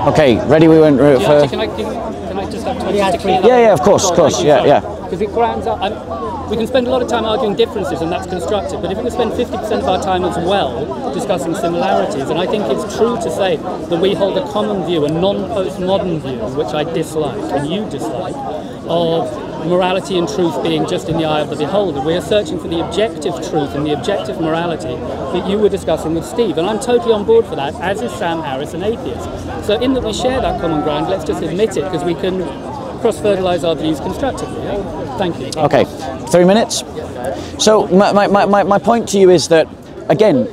Okay, ready? We went for... Can I just have 20 to clear that? Yeah, of course, yeah. Because it grounds up. We can spend a lot of time arguing differences, and that's constructive, but if we can spend 50% of our time as well discussing similarities, and I think it's true to say that we hold a common view, a non-postmodern view, which I dislike, and you dislike, of morality and truth being just in the eye of the beholder. We are searching for the objective truth and the objective morality that you were discussing with Steve, and I'm totally on board for that, as is Sam Harris, an atheist. So in that we share that common ground, let's just admit it, because we can cross-fertilise our views constructively. Yeah? Thank you. Okay, 3 minutes. So my point to you is that, again,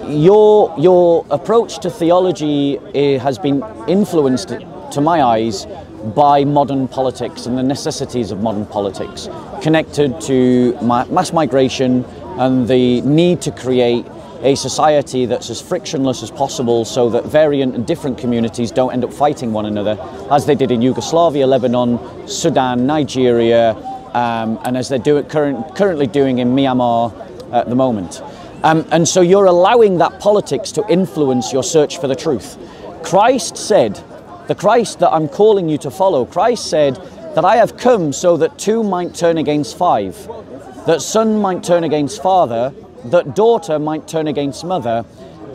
your approach to theology has been influenced, to my eyes, by modern politics and the necessities of modern politics, connected to mass migration and the need to create a society that's as frictionless as possible so that variant and different communities don't end up fighting one another, as they did in Yugoslavia, Lebanon, Sudan, Nigeria, and as they're currently doing in Myanmar at the moment. And so you're allowing that politics to influence your search for the truth. Christ said, the Christ that I'm calling you to follow, Christ said that I have come so that 2 might turn against 5. that son might turn against father, that daughter might turn against mother.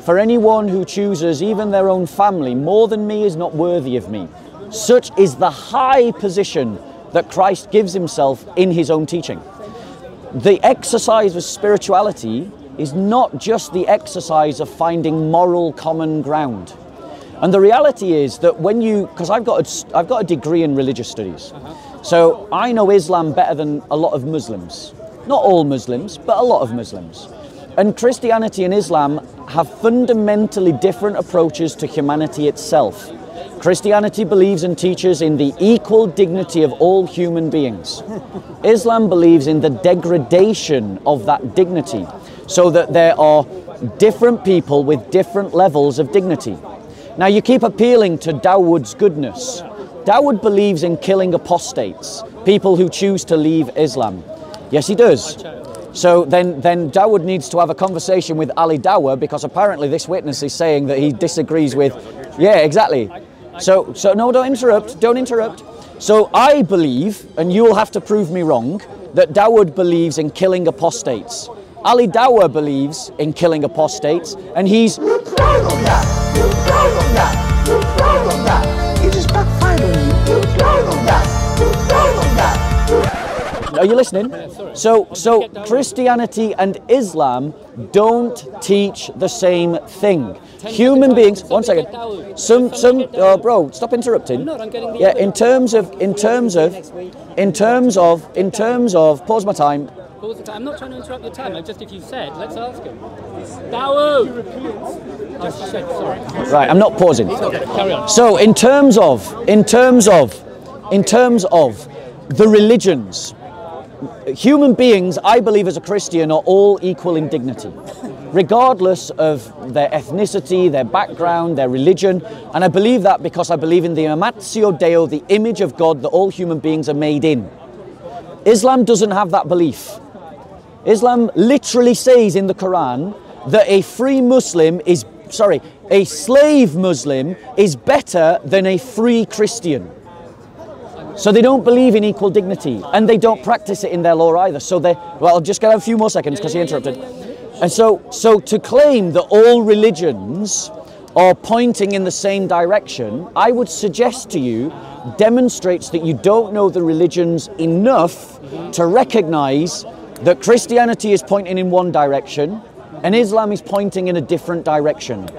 For anyone who chooses even their own family more than me is not worthy of me. Such is the high position that Christ gives himself in his own teaching. The exercise of spirituality is not just the exercise of finding moral common ground. And the reality is that when you, because I've got a degree in religious studies, so I know Islam better than a lot of Muslims. Not all Muslims, but a lot of Muslims. And Christianity and Islam have fundamentally different approaches to humanity itself. Christianity believes and teaches in the equal dignity of all human beings. Islam believes in the degradation of that dignity, so that there are different people with different levels of dignity. Now you keep appealing to Dawood's goodness. Dawood believes in killing apostates, people who choose to leave Islam. Yes, he does. So then Dawood needs to have a conversation with Ali Dawah, because apparently this witness is saying that he disagrees with, yeah, exactly. So no, don't interrupt. So I believe, and you'll have to prove me wrong, that Dawood believes in killing apostates. Ali Dawah believes in killing apostates, and he's... You tried on that! You tried on that! You tried on that! It just backfired on you! You tried on that! You tried on that! Are you listening? So Christianity and Islam don't teach the same thing. Human beings, one second. Bro, stop interrupting. Yeah, in terms of, pause my time. I'm not trying to interrupt your time. Just if you said, let's ask him. Dawood! Sorry. Right, I'm not pausing. Carry on. So in terms of the religions, human beings, I believe as a Christian, are all equal in dignity, regardless of their ethnicity, their background, their religion. And I believe that because I believe in the Amatio Deo, the image of God that all human beings are made in. Islam doesn't have that belief. Islam literally says in the Quran that a slave Muslim is better than a free Christian. So they don't believe in equal dignity, and they don't practice it in their law either. So I'll just get a few more seconds because he interrupted. And so to claim that all religions are pointing in the same direction, I would suggest to you, demonstrates that you don't know the religions enough to recognize that Christianity is pointing in one direction and Islam is pointing in a different direction.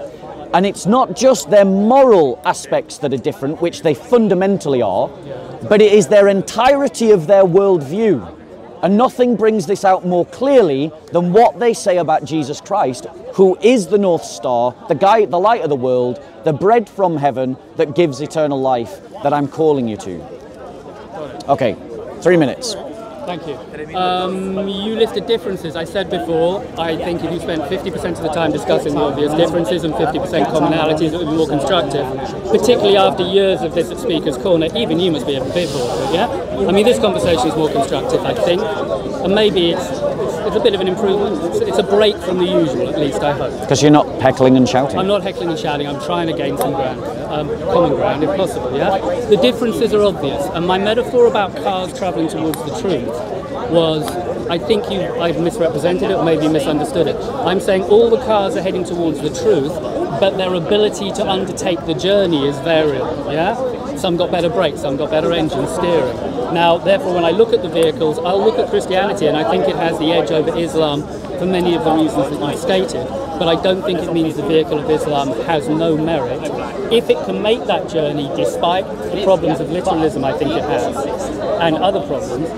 And it's not just their moral aspects that are different, which they fundamentally are, but it is their entirety of their worldview. And nothing brings this out more clearly than what they say about Jesus Christ, who is the North Star, the light of the world, the bread from heaven that gives eternal life that I'm calling you to. Okay, 3 minutes. Thank you. You listed differences. I said before, I think if you spent 50% of the time discussing the obvious differences and 50% commonalities, it would be more constructive. Particularly after years of this at Speaker's Corner, even you must be a bit bored, yeah? I mean, this conversation is more constructive, I think. And maybe it's a bit of an improvement. It's a break from the usual, at least, I hope. Because you're not heckling and shouting. I'm not heckling and shouting. I'm trying to gain some ground, common ground, if possible, yeah? The differences are obvious. And my metaphor about cars travelling towards the truth was, I think I've misrepresented it or maybe misunderstood it. I'm saying all the cars are heading towards the truth, but their ability to undertake the journey is variable, yeah? Some got better brakes, some got better engine steering. Now, therefore, when I look at the vehicles, I'll look at Christianity and I think it has the edge over Islam for many of the reasons that you stated, but I don't think it means the vehicle of Islam has no merit. If it can make that journey despite the problems of literalism I think it has, and other problems,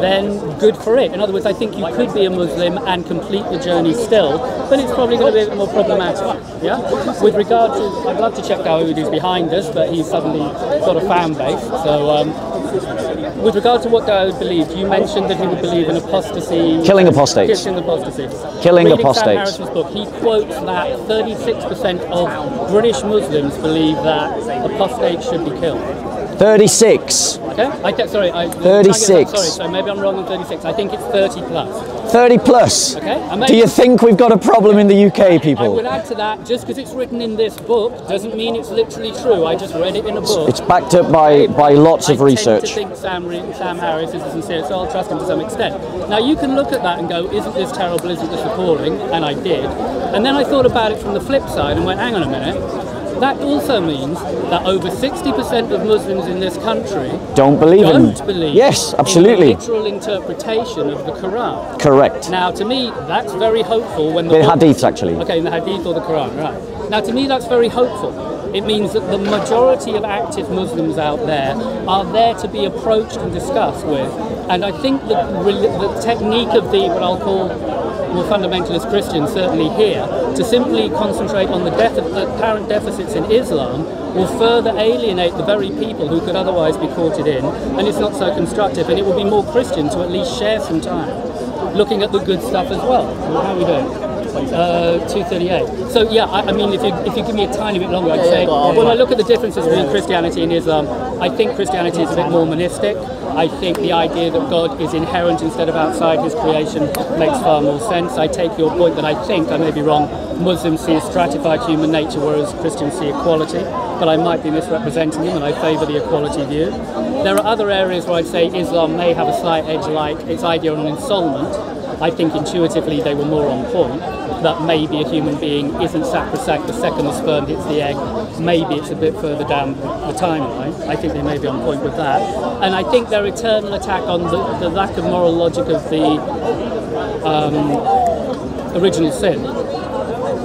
then good for it. In other words, I think you could be a Muslim and complete the journey still, but it's probably going to be a bit more problematic. Yeah? With regard to, I'd love to check out who's behind us, but he's suddenly got a fan base. So, with regard to what Dawood believed, you mentioned that he would believe in apostasy. Killing apostates. Killing apostasy. Killing Reading apostates. Sam Harris's book, he quotes that 36% of British Muslims believe that apostates should be killed. 36. Okay? 36. Sorry, so maybe I'm wrong on 36. I think it's 30 plus. 30 plus. Okay, Do you think we've got a problem in the UK, I people? would add to that, just because it's written in this book doesn't mean it's literally true. I just read it in a book. It's backed up by lots of research. I tend to think Sam Harris is sincere, so I'll trust him to some extent. Now you can look at that and go, isn't this terrible, isn't this appalling? And I did. And then I thought about it from the flip side and went, hang on a minute. That also means that over 60% of Muslims in this country don't believe yes, absolutely. in the literal interpretation of the Quran. Correct. Now, to me, that's very hopeful when the hadiths, actually. Okay, in the hadith or the Quran, right. Now, to me, that's very hopeful. It means that the majority of active Muslims out there are there to be approached and discussed with. And I think the technique of the, what I'll call more fundamentalist Christians, certainly here, to simply concentrate on the apparent deficits in Islam will further alienate the very people who could otherwise be courted in, and it's not so constructive, and it will be more Christian to at least share some time looking at the good stuff as well. How are we doing? 2:38. So yeah, I mean, if you give me a tiny bit longer, I'd say when I look at the differences between Christianity and Islam, I think Christianity is a bit more monistic. I think the idea that God is inherent instead of outside His creation makes far more sense. I take your point that I think, I may be wrong, Muslims see a stratified human nature, whereas Christians see equality. But I might be misrepresenting him, and I favour the equality view. There are other areas where I'd say Islam may have a slight edge, like its idea on ensoulment. I think intuitively they were more on point. That maybe a human being isn't sacrosanct the second the sperm hits the egg. Maybe it's a bit further down the timeline. I think they may be on point with that. And I think their eternal attack on the lack of moral logic of the original sin,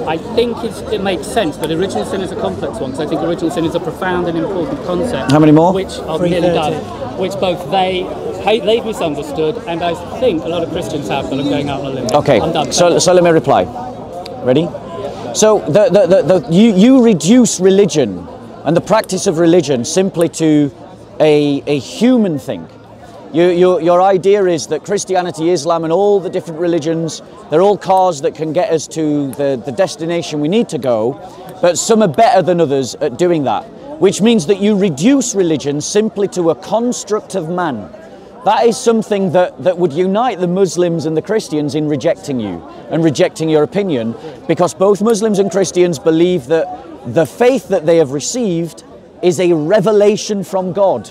I think it makes sense, but original sin is a complex one, because I think original sin is a profound and important concept. How many more? Which I've nearly done. Which both they've misunderstood, and I think a lot of Christians have, but I'm going out on a limb. Okay, I'm done. so let me reply. Ready? So you reduce religion and the practice of religion simply to a human thing. Your idea is that Christianity, Islam, and all the different religions, they're all cars that can get us to the destination we need to go, but some are better than others at doing that, which means that you reduce religion simply to a construct of man. That is something that would unite the Muslims and the Christians in rejecting you and rejecting your opinion, because both Muslims and Christians believe that the faith that they have received is a revelation from God.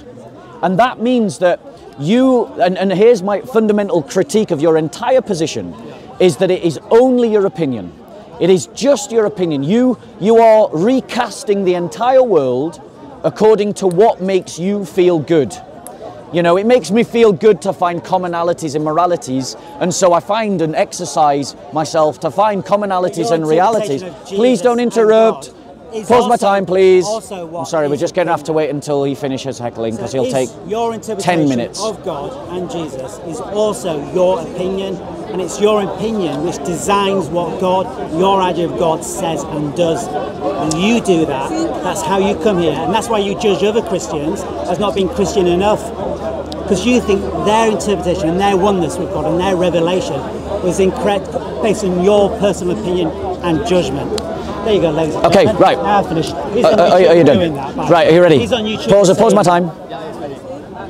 And that means that you, and here's my fundamental critique of your entire position, is that it is only your opinion. It is just your opinion. You are recasting the entire world according to what makes you feel good. You know, it makes me feel good to find commonalities and moralities, and so I find and exercise myself to find commonalities and realities. Please don't interrupt. Pause my time, please. I'm sorry, we're just going to have to wait until he finishes heckling, because he'll take 10 minutes. Of God and Jesus is also your opinion, and it's your opinion which designs what God, your idea of God, says and does. And you do that. That's how you come here, and that's why you judge other Christians as not being Christian enough, because you think their interpretation and their oneness with God and their revelation was incorrect based on your personal opinion and judgment. There you go, ladies and gentlemen. Okay, right. Now I've finished. Are you done? Right, are you ready? He's on YouTube. Pause my time.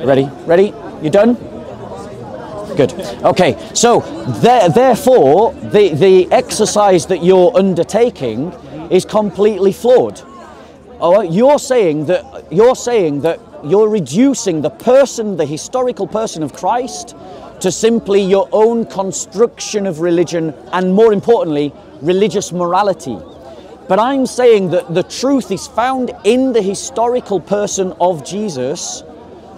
Ready? Ready? You done? Good. Okay, so therefore, the exercise that you're undertaking is completely flawed. Oh, you're saying that you're reducing the person, the historical person of Christ, to simply your own construction of religion, and more importantly, religious morality. But I'm saying that the truth is found in the historical person of Jesus,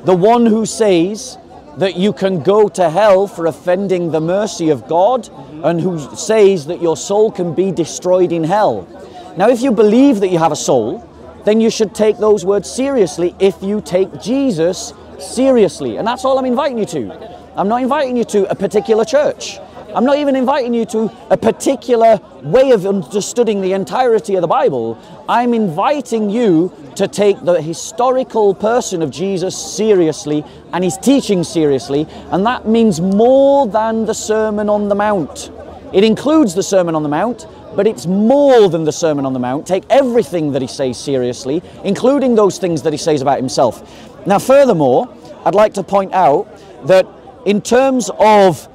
the one who says that you can go to hell for offending the mercy of God, and who says that your soul can be destroyed in hell. Now, if you believe that you have a soul, then you should take those words seriously if you take Jesus seriously. And that's all I'm inviting you to. I'm not inviting you to a particular church. I'm not even inviting you to a particular way of understanding the entirety of the Bible. I'm inviting you to take the historical person of Jesus seriously and his teaching seriously, and that means more than the Sermon on the Mount. It includes the Sermon on the Mount, but it's more than the Sermon on the Mount. Take everything that he says seriously, including those things that he says about himself. Now, furthermore, I'd like to point out that in terms of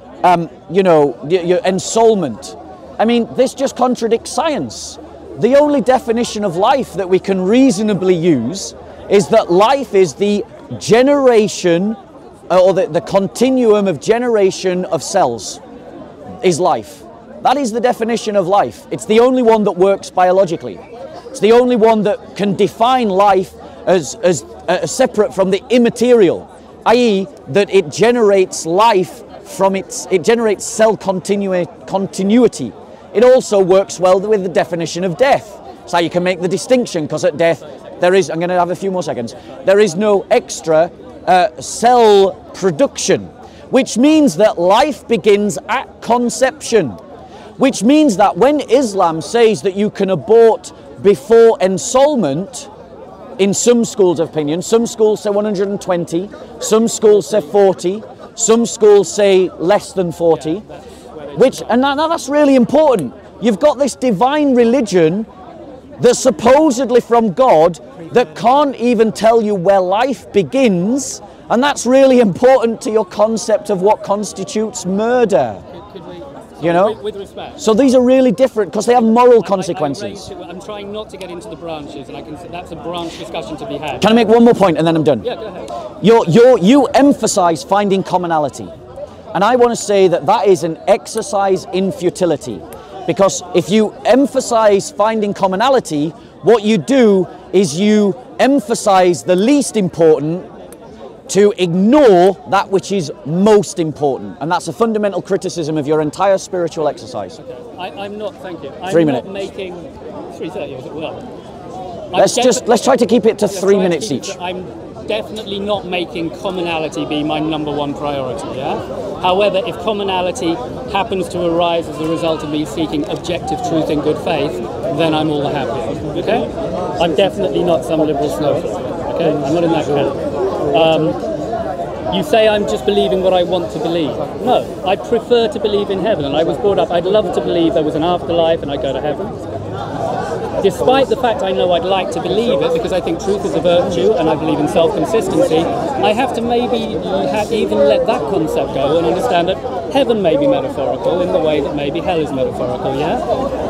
you know, your ensoulment. I mean, this just contradicts science. The only definition of life that we can reasonably use is that life is the generation or the continuum of generation of cells is life. That is the definition of life. It's the only one that works biologically. It's the only one that can define life as separate from the immaterial, i.e. that it generates life from it generates cell continuity. It also works well with the definition of death. So you can make the distinction, because at death there is, I'm going to have a few more seconds, there is no extra cell production, which means that life begins at conception, which means that when Islam says that you can abort before ensoulment, in some schools of opinion, some schools say 120, some schools say 40, some schools say less than 40, and that's really important. You've got this divine religion that's supposedly from God that can't even tell you where life begins, and that's really important to your concept of what constitutes murder. You know? With respect. So these are really different because they have moral consequences. I'm trying not to get into the branches, and that's a branch discussion to be had. Can I make one more point and then I'm done? Yeah, go ahead. You emphasize finding commonality. And I want to say that that is an exercise in futility. Because if you emphasize finding commonality, what you do is you emphasize the least important to ignore that which is most important. And that's a fundamental criticism of your entire spiritual exercise. Okay. I'm not, thank you. 3 minutes. I'm not making 3:30, as it will. Let's try to keep it to 3 minutes each. I'm definitely not making commonality be my number one priority, yeah? However, if commonality happens to arise as a result of me seeking objective truth in good faith, then I'm all the happier, okay? I'm definitely not some liberal snowflake, okay? I'm not in that camp. You say I'm just believing what I want to believe. No, I prefer to believe in heaven, and I was brought up, I'd love to believe there was an afterlife and I'd go to heaven. Despite the fact I know I'd like to believe it, because I think truth is a virtue and I believe in self-consistency, I have to maybe even let that concept go and understand that heaven may be metaphorical in the way that maybe hell is metaphorical, yeah?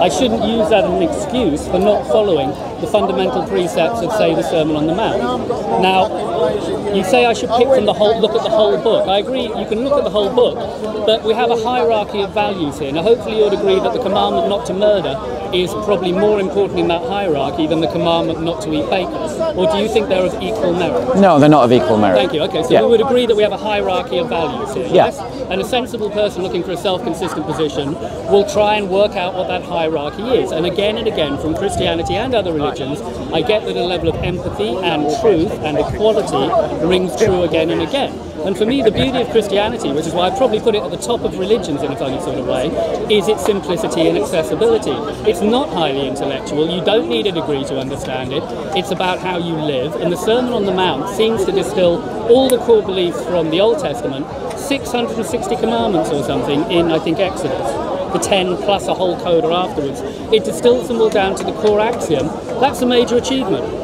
I shouldn't use that as an excuse for not following the fundamental precepts of, say, the Sermon on the Mount. Now, you say I should pick from look at the whole book. I agree, you can look at the whole book, but we have a hierarchy of values here. Now, hopefully you'd agree that the commandment not to murder is probably more important in that hierarchy than the commandment not to eat bacon. Or do you think they're of equal merit? No, they're not of equal merit. Thank you. Okay, so we would agree that we have a hierarchy of values here, yes? And a sensible person looking for a self-consistent position will try and work out what that hierarchy is. And again, from Christianity and other religions, I get that a level of empathy and truth and equality rings true again and again. And for me, the beauty of Christianity, which is why I probably put it at the top of religions in a funny sort of way, is its simplicity and accessibility. It's not highly intellectual. You don't need a degree to understand it. It's about how you live. And the Sermon on the Mount seems to distill all the core beliefs from the Old Testament, 660 commandments or something in, I think, Exodus. The 10 plus a whole coda afterwards. It distills them all down to the core axiom. That's a major achievement.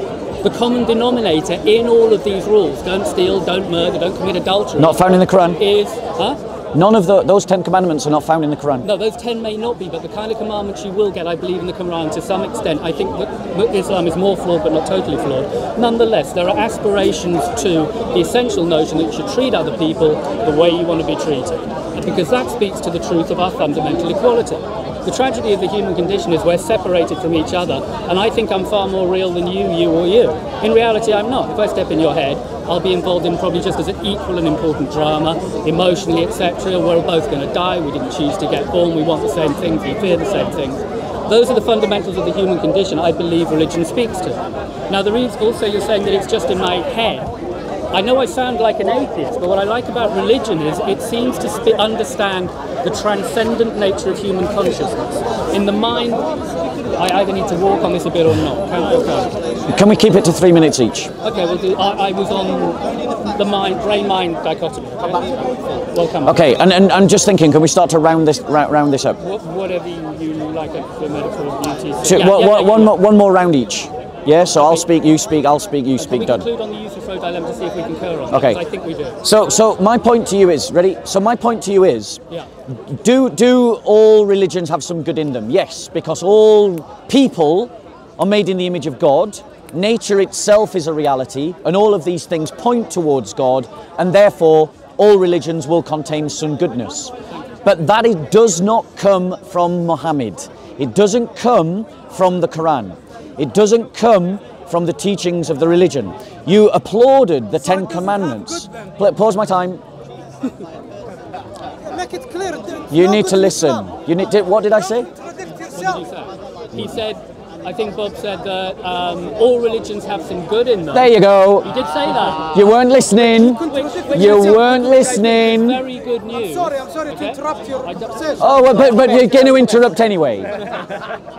The common denominator in all of these rules, don't steal, don't murder, don't commit adultery, not found in the Quran, is, none of those 10 commandments are not found in the Quran. No, those 10 may not be, but the kind of commandments you will get, I believe, in the Quran to some extent. I think that Islam is more flawed, but not totally flawed. Nonetheless, there are aspirations to the essential notion that you should treat other people the way you want to be treated, because that speaks to the truth of our fundamental equality. The tragedy of the human condition is we're separated from each other, and I think I'm far more real than you or you. In reality, I'm not. If I step in your head, I'll be involved in probably just as an equal and important drama, emotionally, etc. We're both going to die. We didn't choose to get born. We want the same things. We fear the same things. Those are the fundamentals of the human condition I believe religion speaks to. Now, there is also, you're saying that it's just in my head. I know I sound like an atheist, but what I like about religion is it seems to understand the transcendent nature of human consciousness. In the mind, I either need to walk on this a bit or not. Can we keep it to 3 minutes each? Okay, we'll do. I was on the brain-mind dichotomy. Okay? We'll come back. Okay, and I'm just thinking, can we start to round this up? Whatever you like for metaphor of beauty. So one more round each. Yeah, so I'll speak, you speak, I'll speak, you speak, Can we done. conclude on the Euthyphro dilemma to see if we concur on Okay. that? 'Cause I think we do. So my point to you is, ready? So my point to you is, Yeah. do all religions have some good in them? Yes, because all people are made in the image of God. Nature itself is a reality, and all of these things point towards God, and therefore all religions will contain some goodness. But that it does not come from Muhammad. It doesn't come from the Quran. It doesn't come from the teachings of the religion. You applauded the Ten Commandments. Pause my time. Make it clear. You need to listen. You need to, what did I say? What did he say? He said, I think Bob said that all religions have some good in them. There you go. He did say that. You weren't listening. Which You is weren't listening. very good news. I'm sorry to interrupt your conversation. Oh, well, but you're going to interrupt anyway.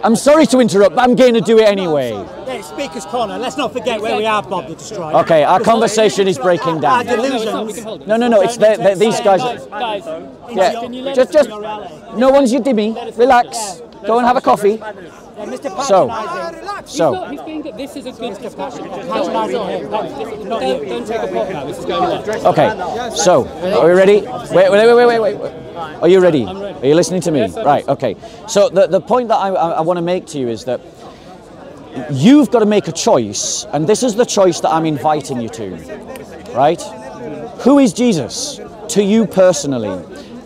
I'm sorry to interrupt, but I'm going to do it anyway. Yeah, it's Speaker's Corner. Let's not forget where we are, Bob the Destroyer. Okay, our conversation is breaking Our down. delusions. No, it's these guys. Guys, Yeah, can you let just, us know? no one's your dimmy. Relax. Go and have a coffee. Yeah, Mr. So, Patronising. He's being good. This is a good discussion. Patronising him. Don't take a pot now. This is going on. okay, so, are we ready? Wait. Are you ready? I'm ready. Are you listening to me? Yes, I'm Right, okay. So the point that I want to make to you is that you've got to make a choice, and this is the choice that I'm inviting you to, right? Who is Jesus to you personally?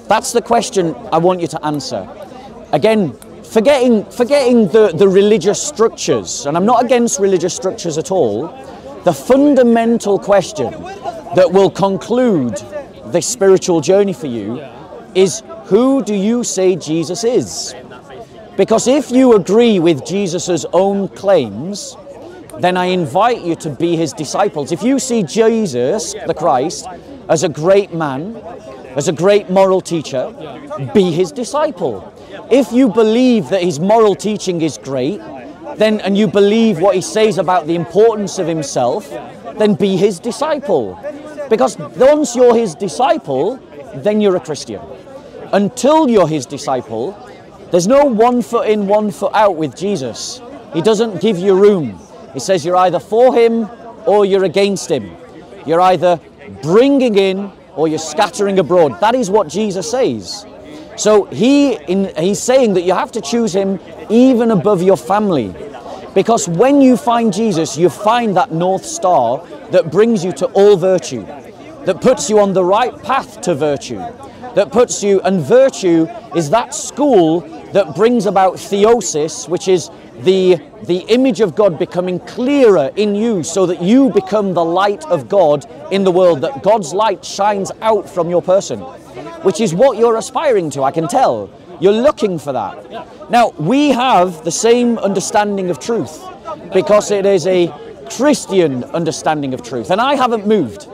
That's the question I want you to answer. Again, forgetting the religious structures, and I'm not against religious structures at all, the fundamental question that will conclude the spiritual journey for you is, who do you say Jesus is? Because if you agree with Jesus's own claims, then I invite you to be his disciples. If you see Jesus, the Christ, as a great man, as a great moral teacher, be his disciple. If you believe that his moral teaching is great, then, and you believe what he says about the importance of himself, then be his disciple. Because once you're his disciple, then you're a Christian. Until you're his disciple, there's no 1 foot in, 1 foot out with Jesus. He doesn't give you room. He says you're either for him or you're against him. You're either bringing in or you're scattering abroad. That is what Jesus says. So he's saying that you have to choose him even above your family. Because when you find Jesus, you find that North Star that brings you to all virtue, that puts you on the right path to virtue, that puts you, and virtue is that school that brings about theosis, which is the image of God becoming clearer in you so that you become the light of God in the world, that God's light shines out from your person, which is what you're aspiring to, I can tell. You're looking for that. Now, we have the same understanding of truth because it is a Christian understanding of truth, and I haven't moved.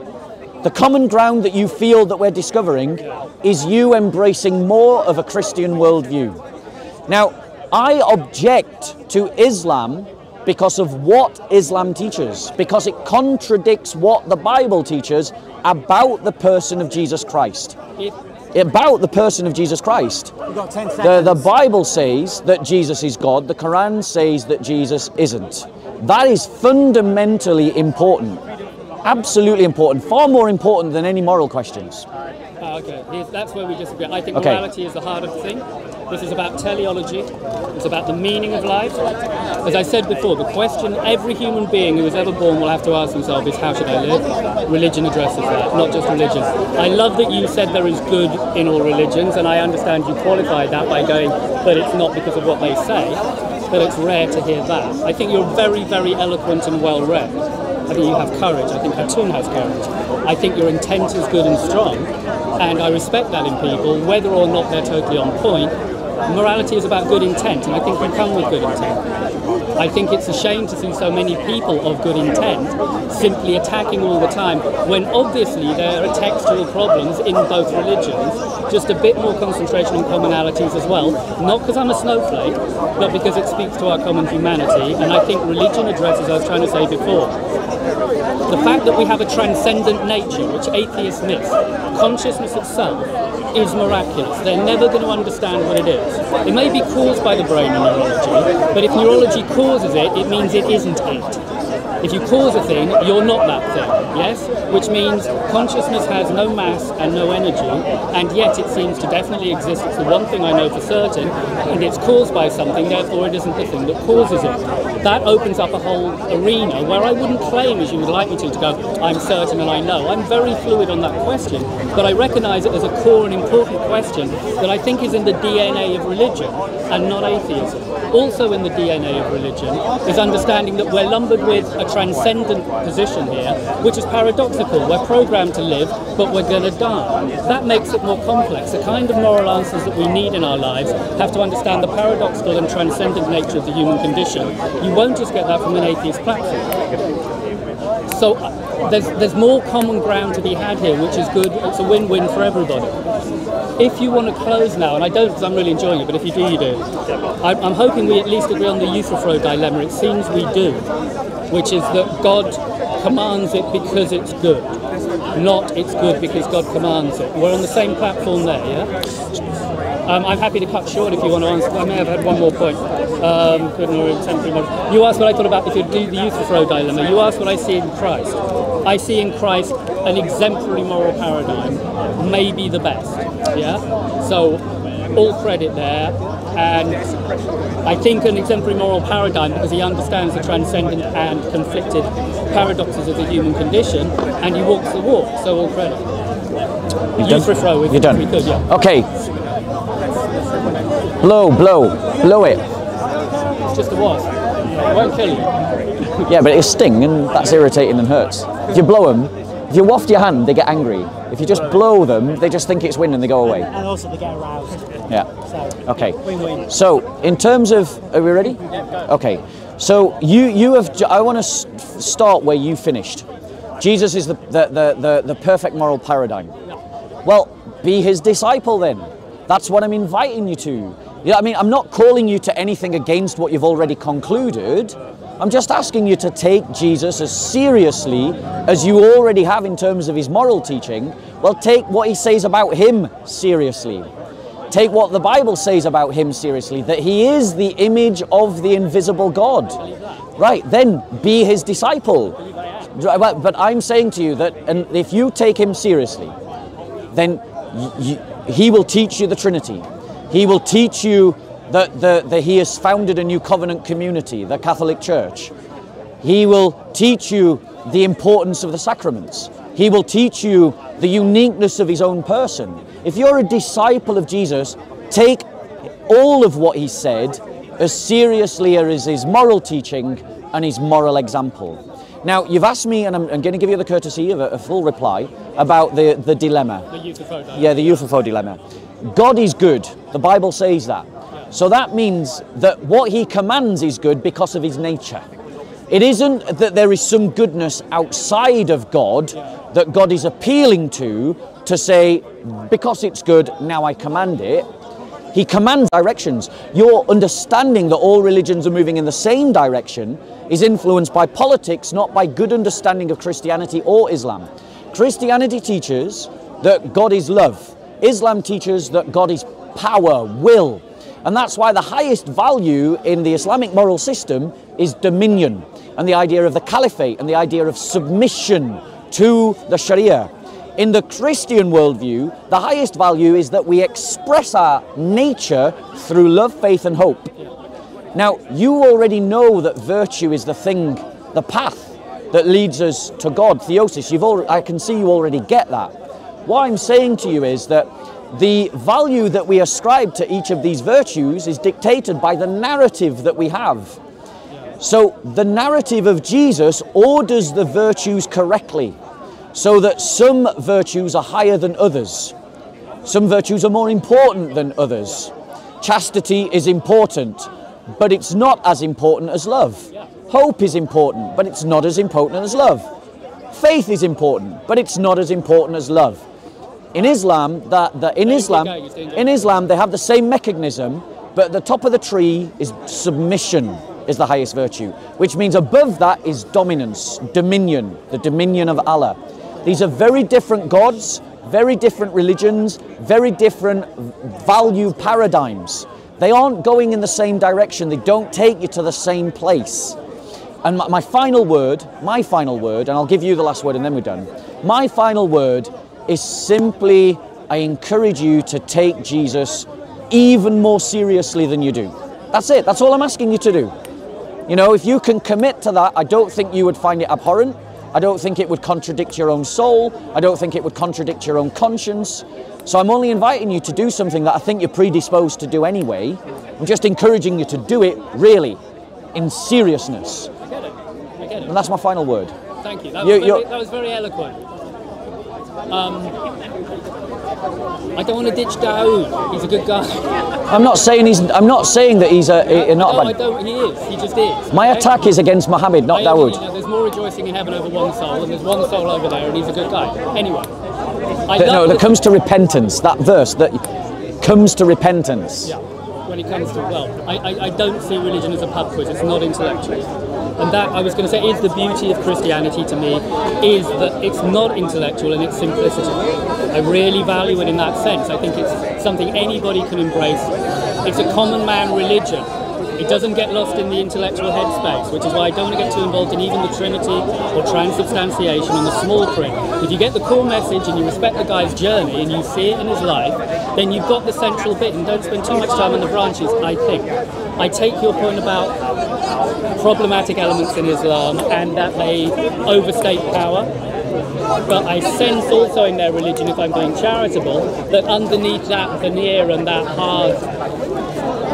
The common ground that you feel that we're discovering is you embracing more of a Christian worldview. Now, I object to Islam because of what Islam teaches, because it contradicts what the Bible teaches about the person of Jesus Christ. About the person of Jesus Christ. We've got 10 seconds. The Bible says that Jesus is God. The Quran says that Jesus isn't. That is fundamentally important. Absolutely important. Far more important than any moral questions. Okay, that's where we disagree. I think Okay. morality is the heart of the thing. This is about teleology. It's about the meaning of life. As I said before, the question every human being who is ever born will have to ask themselves is, how should I live? Religion addresses that, not just religion. I love that you said there is good in all religions, and I understand you qualified that by going, but it's not because of what they say, but it's rare to hear that. I think you're very, very eloquent and well-read. I think you have courage. I think Hatun has courage. I think your intent is good and strong, and I respect that in people, whether or not they're totally on point. Morality is about good intent, and I think you come with good intent. I think it's a shame to see so many people of good intent simply attacking all the time, when obviously there are textual problems in both religions, just a bit more concentration on commonalities as well, not because I'm a snowflake, but because it speaks to our common humanity, and I think religion addresses, I was trying to say before, the fact that we have a transcendent nature, which atheists miss, consciousness itself, is miraculous. They're never going to understand what it is. It may be caused by the brain and neurology, but if neurology causes it, it means it isn't it. If you cause a thing, you're not that thing, yes? Which means consciousness has no mass and no energy, and yet it seems to definitely exist. It's the one thing I know for certain, and it's caused by something, therefore it isn't the thing that causes it. That opens up a whole arena where I wouldn't claim, as you would like me to go, I'm certain and I know. I'm very fluid on that question, but I recognise it as a core and important question that I think is in the DNA of religion and not atheism. Also in the DNA of religion is understanding that we're lumbered with a transcendent position here, which is paradoxical. We're programmed to live, but we're going to die. That makes it more complex. The kind of moral answers that we need in our lives have to understand the paradoxical and transcendent nature of the human condition. You won't just get that from an atheist platform. So there's more common ground to be had here, which is good. It's a win-win for everybody. If you want to close now, and I don't because I'm really enjoying it, but if you do, you do. I'm hoping we at least agree on the Euthyphro dilemma. It seems we do, which is that God commands it because it's good, not it's good because God commands it. We're on the same platform there, yeah? I'm happy to cut short if you want to answer. I may have had one more point. You asked what I thought about if you do the Euthyphro dilemma. You asked what I see in Christ. I see in Christ an exemplary moral paradigm, maybe the best. Yeah. So all credit there, and I think an exemplary moral paradigm because he understands the transcendent and conflicted paradoxes of the human condition, and he walks the walk. So all credit. Euthyphro, if we could, yeah. Okay. Blow it. It's just a wasp. It won't kill you. Yeah, but it'll sting, and that's irritating and hurts. If you blow them, if you waft your hand, they get angry. If you just blow them, they just think it's wind and they go away. And also they get aroused. Yeah. So, okay. Win-win. So, in terms of, are we ready? Okay. So you have. I want to start where you finished. Jesus is the perfect moral paradigm. Well, be his disciple then. That's what I'm inviting you to. Yeah, I mean, I'm not calling you to anything against what you've already concluded. I'm just asking you to take Jesus as seriously as you already have in terms of his moral teaching. Well, take what he says about him seriously. Take what the Bible says about him seriously, that he is the image of the invisible God. Right, then be his disciple. But I'm saying to you that and if you take him seriously, then he will teach you the Trinity. He will teach you that he has founded a new covenant community, the Catholic Church. He will teach you the importance of the sacraments. He will teach you the uniqueness of his own person. If you're a disciple of Jesus, take all of what he said as seriously as his moral teaching and his moral example. Now, you've asked me, and I'm going to give you the courtesy of a full reply, about the dilemma. The Euthyphro dilemma. Yeah, the Euthyphro dilemma. God is good. The Bible says that. So that means that what he commands is good because of his nature. It isn't that there is some goodness outside of God that God is appealing to say, because it's good, now I command it. He commands directions. Your understanding that all religions are moving in the same direction is influenced by politics, not by good understanding of Christianity or Islam. Christianity teaches that God is love. Islam teaches that God is power, will. And that's why the highest value in the Islamic moral system is dominion, and the idea of the caliphate, and the idea of submission to the Sharia. In the Christian worldview, the highest value is that we express our nature through love, faith and hope. Now, you already know that virtue is the thing, the path that leads us to God, theosis. I can see you already get that. What I'm saying to you is that the value that we ascribe to each of these virtues is dictated by the narrative that we have. So the narrative of Jesus orders the virtues correctly, so that some virtues are higher than others. Some virtues are more important than others. Chastity is important, but it's not as important as love. Hope is important, but it's not as important as love. Faith is important, but it's not as important as love. In Islam, in Islam, they have the same mechanism, but at the top of the tree is submission is the highest virtue, which means above that is dominance, dominion, the dominion of Allah. These are very different gods, very different religions, very different value paradigms. They aren't going in the same direction. They don't take you to the same place. And my final word, and I'll give you the last word and then we're done. My final word is simply, I encourage you to take Jesus even more seriously than you do. That's it. That's all I'm asking you to do. You know, if you can commit to that, I don't think you would find it abhorrent. I don't think it would contradict your own soul. I don't think it would contradict your own conscience. So I'm only inviting you to do something that I think you're predisposed to do anyway. I'm just encouraging you to do it really, in seriousness. I get it. And that's my final word. Thank you. That was very eloquent. I don't want to ditch Dawood. He's a good guy. I'm not saying that he's not I bad. don't. He is. He just is. My attack is against Muhammad, not Dawood. You know, there's more rejoicing in heaven over one soul, and there's one soul over there, and he's a good guy. Anyway. That comes to repentance. That verse that comes to repentance. Yeah. When it comes to, well, I don't see religion as a pub quiz. It's not intellectual. And that, I was going to say, is the beauty of Christianity to me, is that it's not intellectual and it's simplicity. I really value it in that sense. I think it's something anybody can embrace. It's a common man religion. It doesn't get lost in the intellectual headspace, which is why I don't want to get too involved in even the Trinity or transubstantiation and the small print. If you get the core message and you respect the guy's journey and you see it in his life, then you've got the central bit, and don't spend too much time on the branches, I think. I take your point about problematic elements in Islam and that they overstate power. But I sense also in their religion, if I'm being charitable, that underneath that veneer and that hard,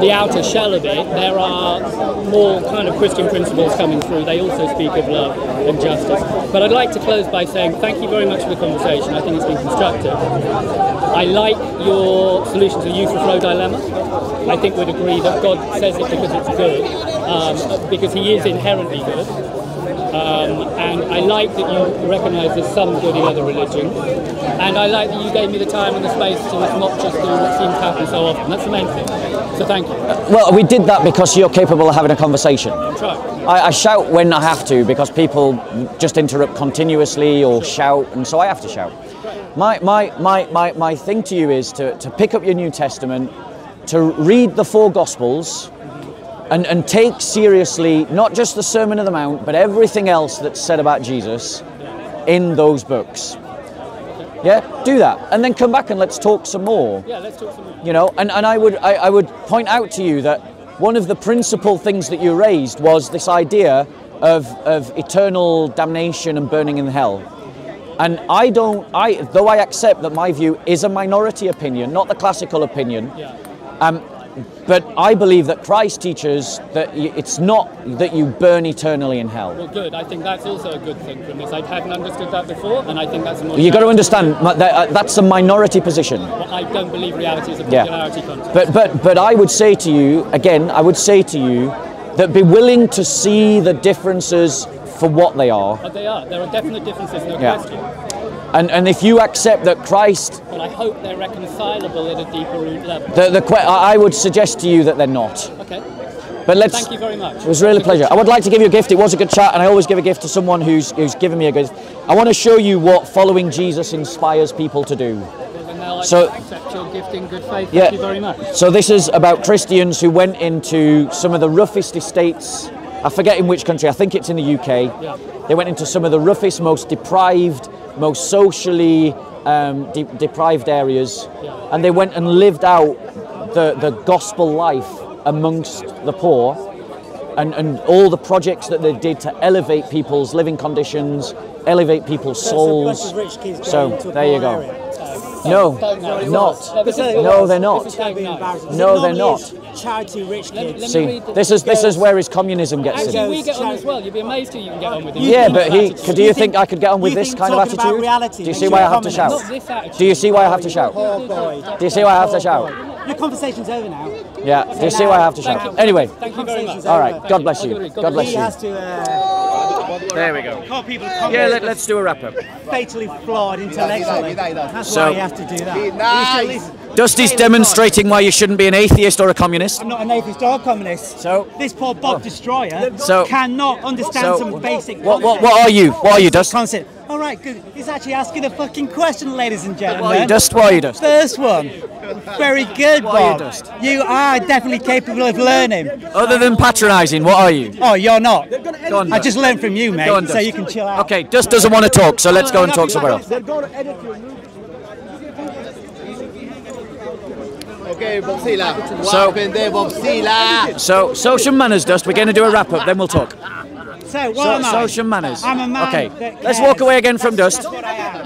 the outer shell of it, there are more kind of Christian principles coming through. They also speak of love and justice. But I'd like to close by saying thank you very much for the conversation. I think it's been constructive. I like your solution to the youth flow dilemma. I think we'd agree that God says it because it's good, because he is inherently good. And I like that you recognise there's some good in other religions. And I like that you gave me the time and the space to not just do what seems to happen so often. That's the main thing. So thank you. Well, we did that because you're capable of having a conversation. Try. I shout when I have to because people just interrupt continuously or shout, and so I have to shout. My thing to you is to pick up your New Testament, to read the 4 Gospels, and take seriously not just the Sermon on the Mount, but everything else that's said about Jesus in those books. Yeah, do that, and then come back and let's talk some more. Yeah, let's talk some more. You know, and I would point out to you that one of the principal things that you raised was this idea of eternal damnation and burning in hell. And though I accept that my view is a minority opinion, not the classical opinion, but I believe that Christ teaches that it's not that you burn eternally in hell. Well, good. I think that's also a good thing from this. I hadn't understood that before, and I think that's a more... You've got to understand, that's a minority position. Well, I don't believe reality is a popularity concept. But I would say to you, again, that be willing to see the differences for what they are. But they are. There are definite differences, no question. And if you accept that Christ... Well, I hope they're reconcilable at a deeper root level. I would suggest to you that they're not. Okay. But thank you very much. It was really a pleasure. I would like to give you a gift. It was a good chat, and I always give a gift to someone who's given me a gift. I want to show you what following Jesus inspires people to do. Well, so, I accept your gift in good faith. Thank you very much. So this is about Christians who went into some of the roughest estates. I forget in which country. I think it's in the UK. Yeah. They went into some of the roughest, most deprived, most socially deprived areas, and they went and lived out the gospel life amongst the poor, and all the projects that they did to elevate people's living conditions, elevate people's souls. So there you go. No, not. No, they're not. No, they're not. Charity rich kids. See, this is where his communism gets in. Actually, we get on as well. You'd be amazed who you can get on with. Yeah, but do you think I could get on with this kind of attitude? Do you see why I have to shout? Do you see why I have to shout? Do you see why I have to shout? Your conversation's over now. Yeah, do you see why I have to shout? Anyway. Thank you very much. All right, God bless you. God bless you. There we go. Yeah, let's do a wrap up. Fatally flawed intellectually. That's why you have to do that. Dusty's demonstrating why you shouldn't be an atheist or a communist. I'm not an atheist or a communist. So this poor Bob Destroyer cannot understand some basic. What are you? What are you, Dust? Concept. All right. right, good. He's actually asking a fucking question, ladies and gentlemen. What are you, Dust? What are you, Dust? First one. Very good, What are you, Bob. Dust? You are definitely capable of learning. Other than patronising, what are you? Oh, you're not. Go on, I Dust. just learned from you, mate, Go on, so Dust. you can chill out. Okay, Dust doesn't want to talk, so let's go and talk somewhere else. They're going to edit your movie. Okay, Bob Sila. What So- happened there, Bob Sila? So, social manners, Dust. We're going to do a wrap up, then we'll talk. So, what am I? Social manners. I'm a man Okay, that let's cares. walk away again from Dust. That's what I am.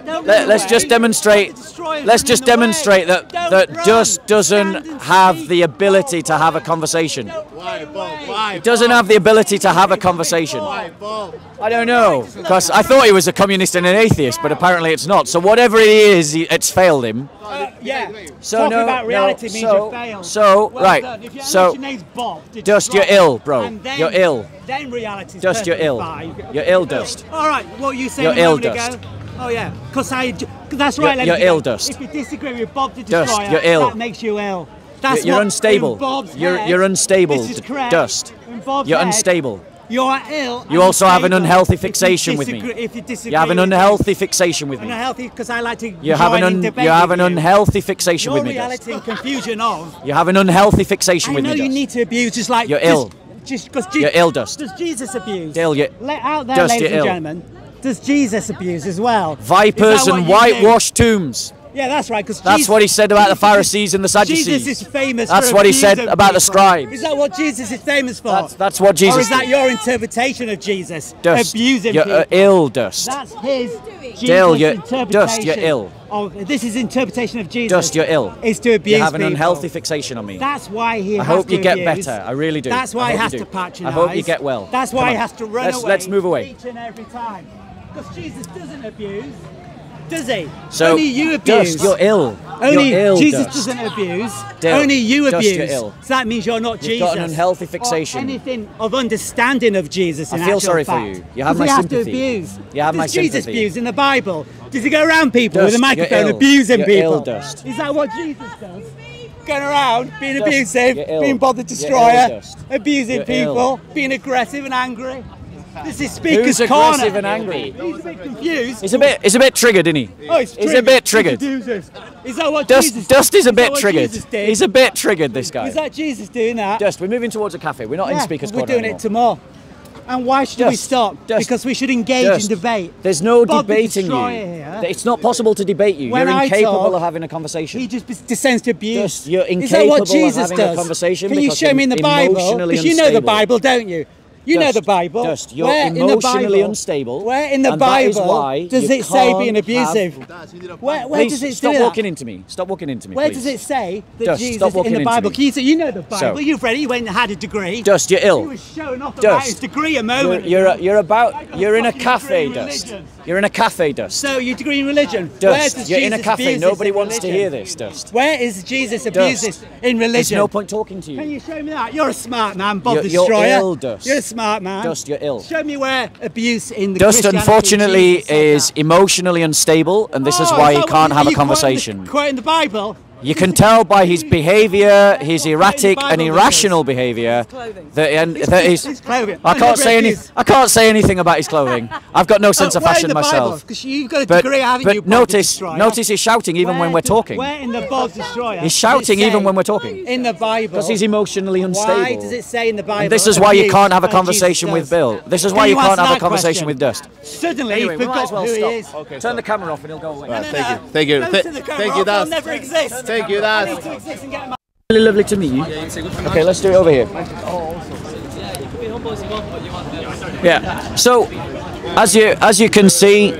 Don't Let's run just away. demonstrate. Destroy us Let's from just in the way. demonstrate that Don't run. Dust doesn't Stand and have speak. the ability to have a conversation. Why, Bob? Why? He doesn't have the ability to have a conversation. Why, Bob? I don't know, because I thought he was a communist and an atheist, but apparently it's not. So whatever he is, it's failed him. Yeah. So Talking no, about reality no, means so- you failed. so, Well right, done. If you so- your name's Bob, Dust, you're ill, bro. And then, You're ill. Then reality's Dust, you're perfectly ill. fine. You're ill, Dust. All right, what you saying You're a ill, moment Dust. ago? Oh yeah, because that's right. You're ladies and ill, gentlemen. Dust. If you disagree with Bob the Dust, Destroyer, you're ill. that makes you ill. That's You're what unstable. in Bob's You're head- unstable, This is correct. Dust. In Bob's You're head, unstable. You're ill. You and also have an unstable. unhealthy If you fixation with me. disagree- If you disagree, You have an with me. unhealthy fixation with me. Unhealthy because I like to You have join an in debate you have with an you. unhealthy fixation Your with me, Dust. reality and confusion of. You have an unhealthy fixation I with know me, you Dust. need to abuse, just like You're ill. Just because You're ill, Dust. Does Jesus abuse? Ill, you- Let out there, Dust, ladies you're and ill. gentlemen. Does Jesus abuse as well? Vipers Is that what and you whitewashed tombs. do? Yeah, that's right. Because That's what he said about the Pharisees and the Sadducees. Jesus is famous. That's for what he said abusing about the people. scribes. Is that what Jesus is famous for? That's what Jesus Or is that did. your interpretation of Jesus? Dust. Abusing You're people. ill, Dust. That's his Dill, Jesus you're- interpretation. Dust, you're ill. Oh, this is interpretation of Jesus. Dust, you're ill. Is to abuse You have an people. unhealthy fixation on me. That's why he I has hope to you get abuse. better. I really do. That's why I he hope has you to do. patronise. I hope you get well. That's why Come he on. has to run Let's- away. let's move away. Each and every time. Because Jesus doesn't abuse, does he? So, only you abuse. Dust, you're ill. Only you're ill, Jesus Dust. doesn't abuse. Dill, Only you Dust, abuse. you're ill. So that means you're not You've Jesus. got an unhealthy Or fixation. anything of understanding of Jesus. I in feel actual sorry for fact. you. You have Does my he have sympathy. to abuse? You have Does my Jesus sympathy. abuse in the Bible? Does he go around people with a Dust, you're microphone ill. abusing You're people? ill, Dust. Is that what Jesus does? Going around, being Dust, abusive, you're ill. being bothered You're destroyer, ill, Dust. abusing You're people, ill. being aggressive and angry. This is Speaker's Who's Corner. aggressive and angry? He's a bit confused. He's a bit triggered, isn't he? Oh, He's a bit triggered. Jesus. Is that what Jesus Dust is a that bit what triggered. Jesus did? He's a bit triggered, this guy. Is that Jesus doing that? Dust, we're moving towards a cafe. We're not in Speaker's we're Corner doing anymore. it tomorrow. And why should we Dust, stop? Dust, Because we should engage Dust. in debate. There's no Bob the debating you. Destroyer here. It's not possible to debate you. When You're I incapable talk, of having a conversation. He just descends to abuse. Dust, you're Is that incapable what of Jesus having a does? conversation Can you because show me in the you're Bible? emotionally Because you know the unstable. Bible, don't you? You know Dust, the Bible. Dust, you're Where in the emotionally Bible- unstable, Where in the and that is Bible why does you it say being can't abusive? Where Please does it stop do that? walking into me. Stop walking into me. Where please. does it say that Dust, Jesus stop walking in the into Bible? me. Can you say you know the Bible? So- You've read it. You went and had a degree. Dust, you're He ill. was showing off about Dust. his degree a moment. You're in a fucking cafe, degree in Dust. religion. You're in a cafe, Dust. So your degree in religion. Where Dust, does you're in a Jesus cafe. abuse Nobody this in wants to religion? hear this, Dust. Where is Jesus abuse this in religion? There's no point talking to Can you. you show me that? You're a smart man, Bob the You're Destroyer. ill, Dust. You're a smart man. Dust, you're ill. Show me where abuse in the Dust, Christianity unfortunately, Jesus said is that. emotionally unstable, and this is Oh, why is he that can't what- have are a you conversation. Quoting the Bible. You can tell by his behaviour, his You're erratic quoting and the Bible, irrational behaviour, that His is. clothing. I can't say anything about his clothing. I've got no sense of fashion myself. Because you've got a But, degree, haven't you, but Bob the notice Destroyer? he's shouting even when we're talking. Where in the Bob Destroyer? He's does it shouting even say when we're talking. In the Bible. Because he's emotionally unstable. Why does it say in the Bible? And this is why you abuse can't have a like Jesus conversation with does? Bill. This is Can why you answer can't have a that conversation question? with Dust. Suddenly Anyway, he we might forgot as well who stop. he is. Turn the camera off and he'll go away. No, Thank you. no. Thank you. Go Th- to the camera thank off, you, I'll Dust. never exist. Thank you, I Dust. need to exist and get my... Really lovely to meet you. Okay, let's do it over here. Yeah. So, as you can see,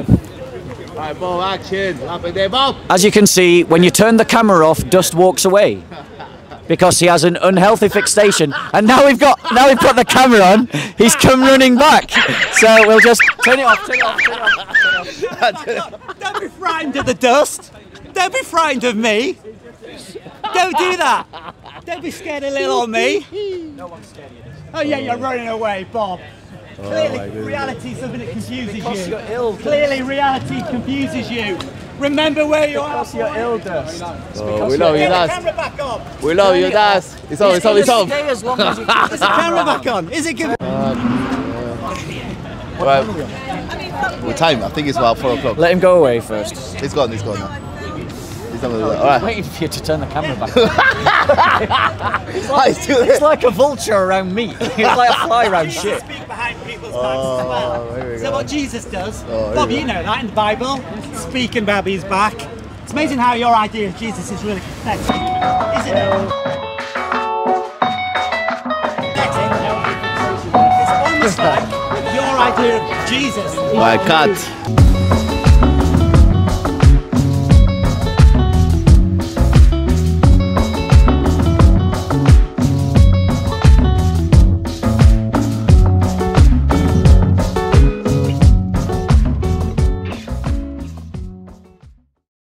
Right, Bob, action. Up in there, Bob. as you can see, when you turn the camera off, Dust walks away because he has an unhealthy fixation. And now we've put the camera on. He's come running back. So we'll just turn it off. Turn it off. Turn it off. Don't be frightened of the dust. Don't be frightened of me. Don't do that. Don't be scared of little old me. No one's scared of you. Oh yeah, you're running away, Bob. Clearly, reality is something that confuses Because you. you're ill. Clearly, reality confuses you. Remember where you are. Because you're ill, Dust. Oh, we love you, Get the Dust. camera back on. We love you, Dust. It's on, it's on, it's on. Stay as long as you can. Is the camera back on? Is it good? Right. What time? I think it's about 4 o'clock. Let him go away first. He's gone now. He's not gonna do that. Alright. Waiting for you to turn the camera back. It's like a vulture around meat. It's like a fly around shit. Speak behind people's backs as well. here we Is that go. what Jesus does? here Bob, we you know that in the Bible. Speaking behind his back. It's amazing how your idea of Jesus is really pathetic, isn't it? It's almost like your idea of Jesus. My cat.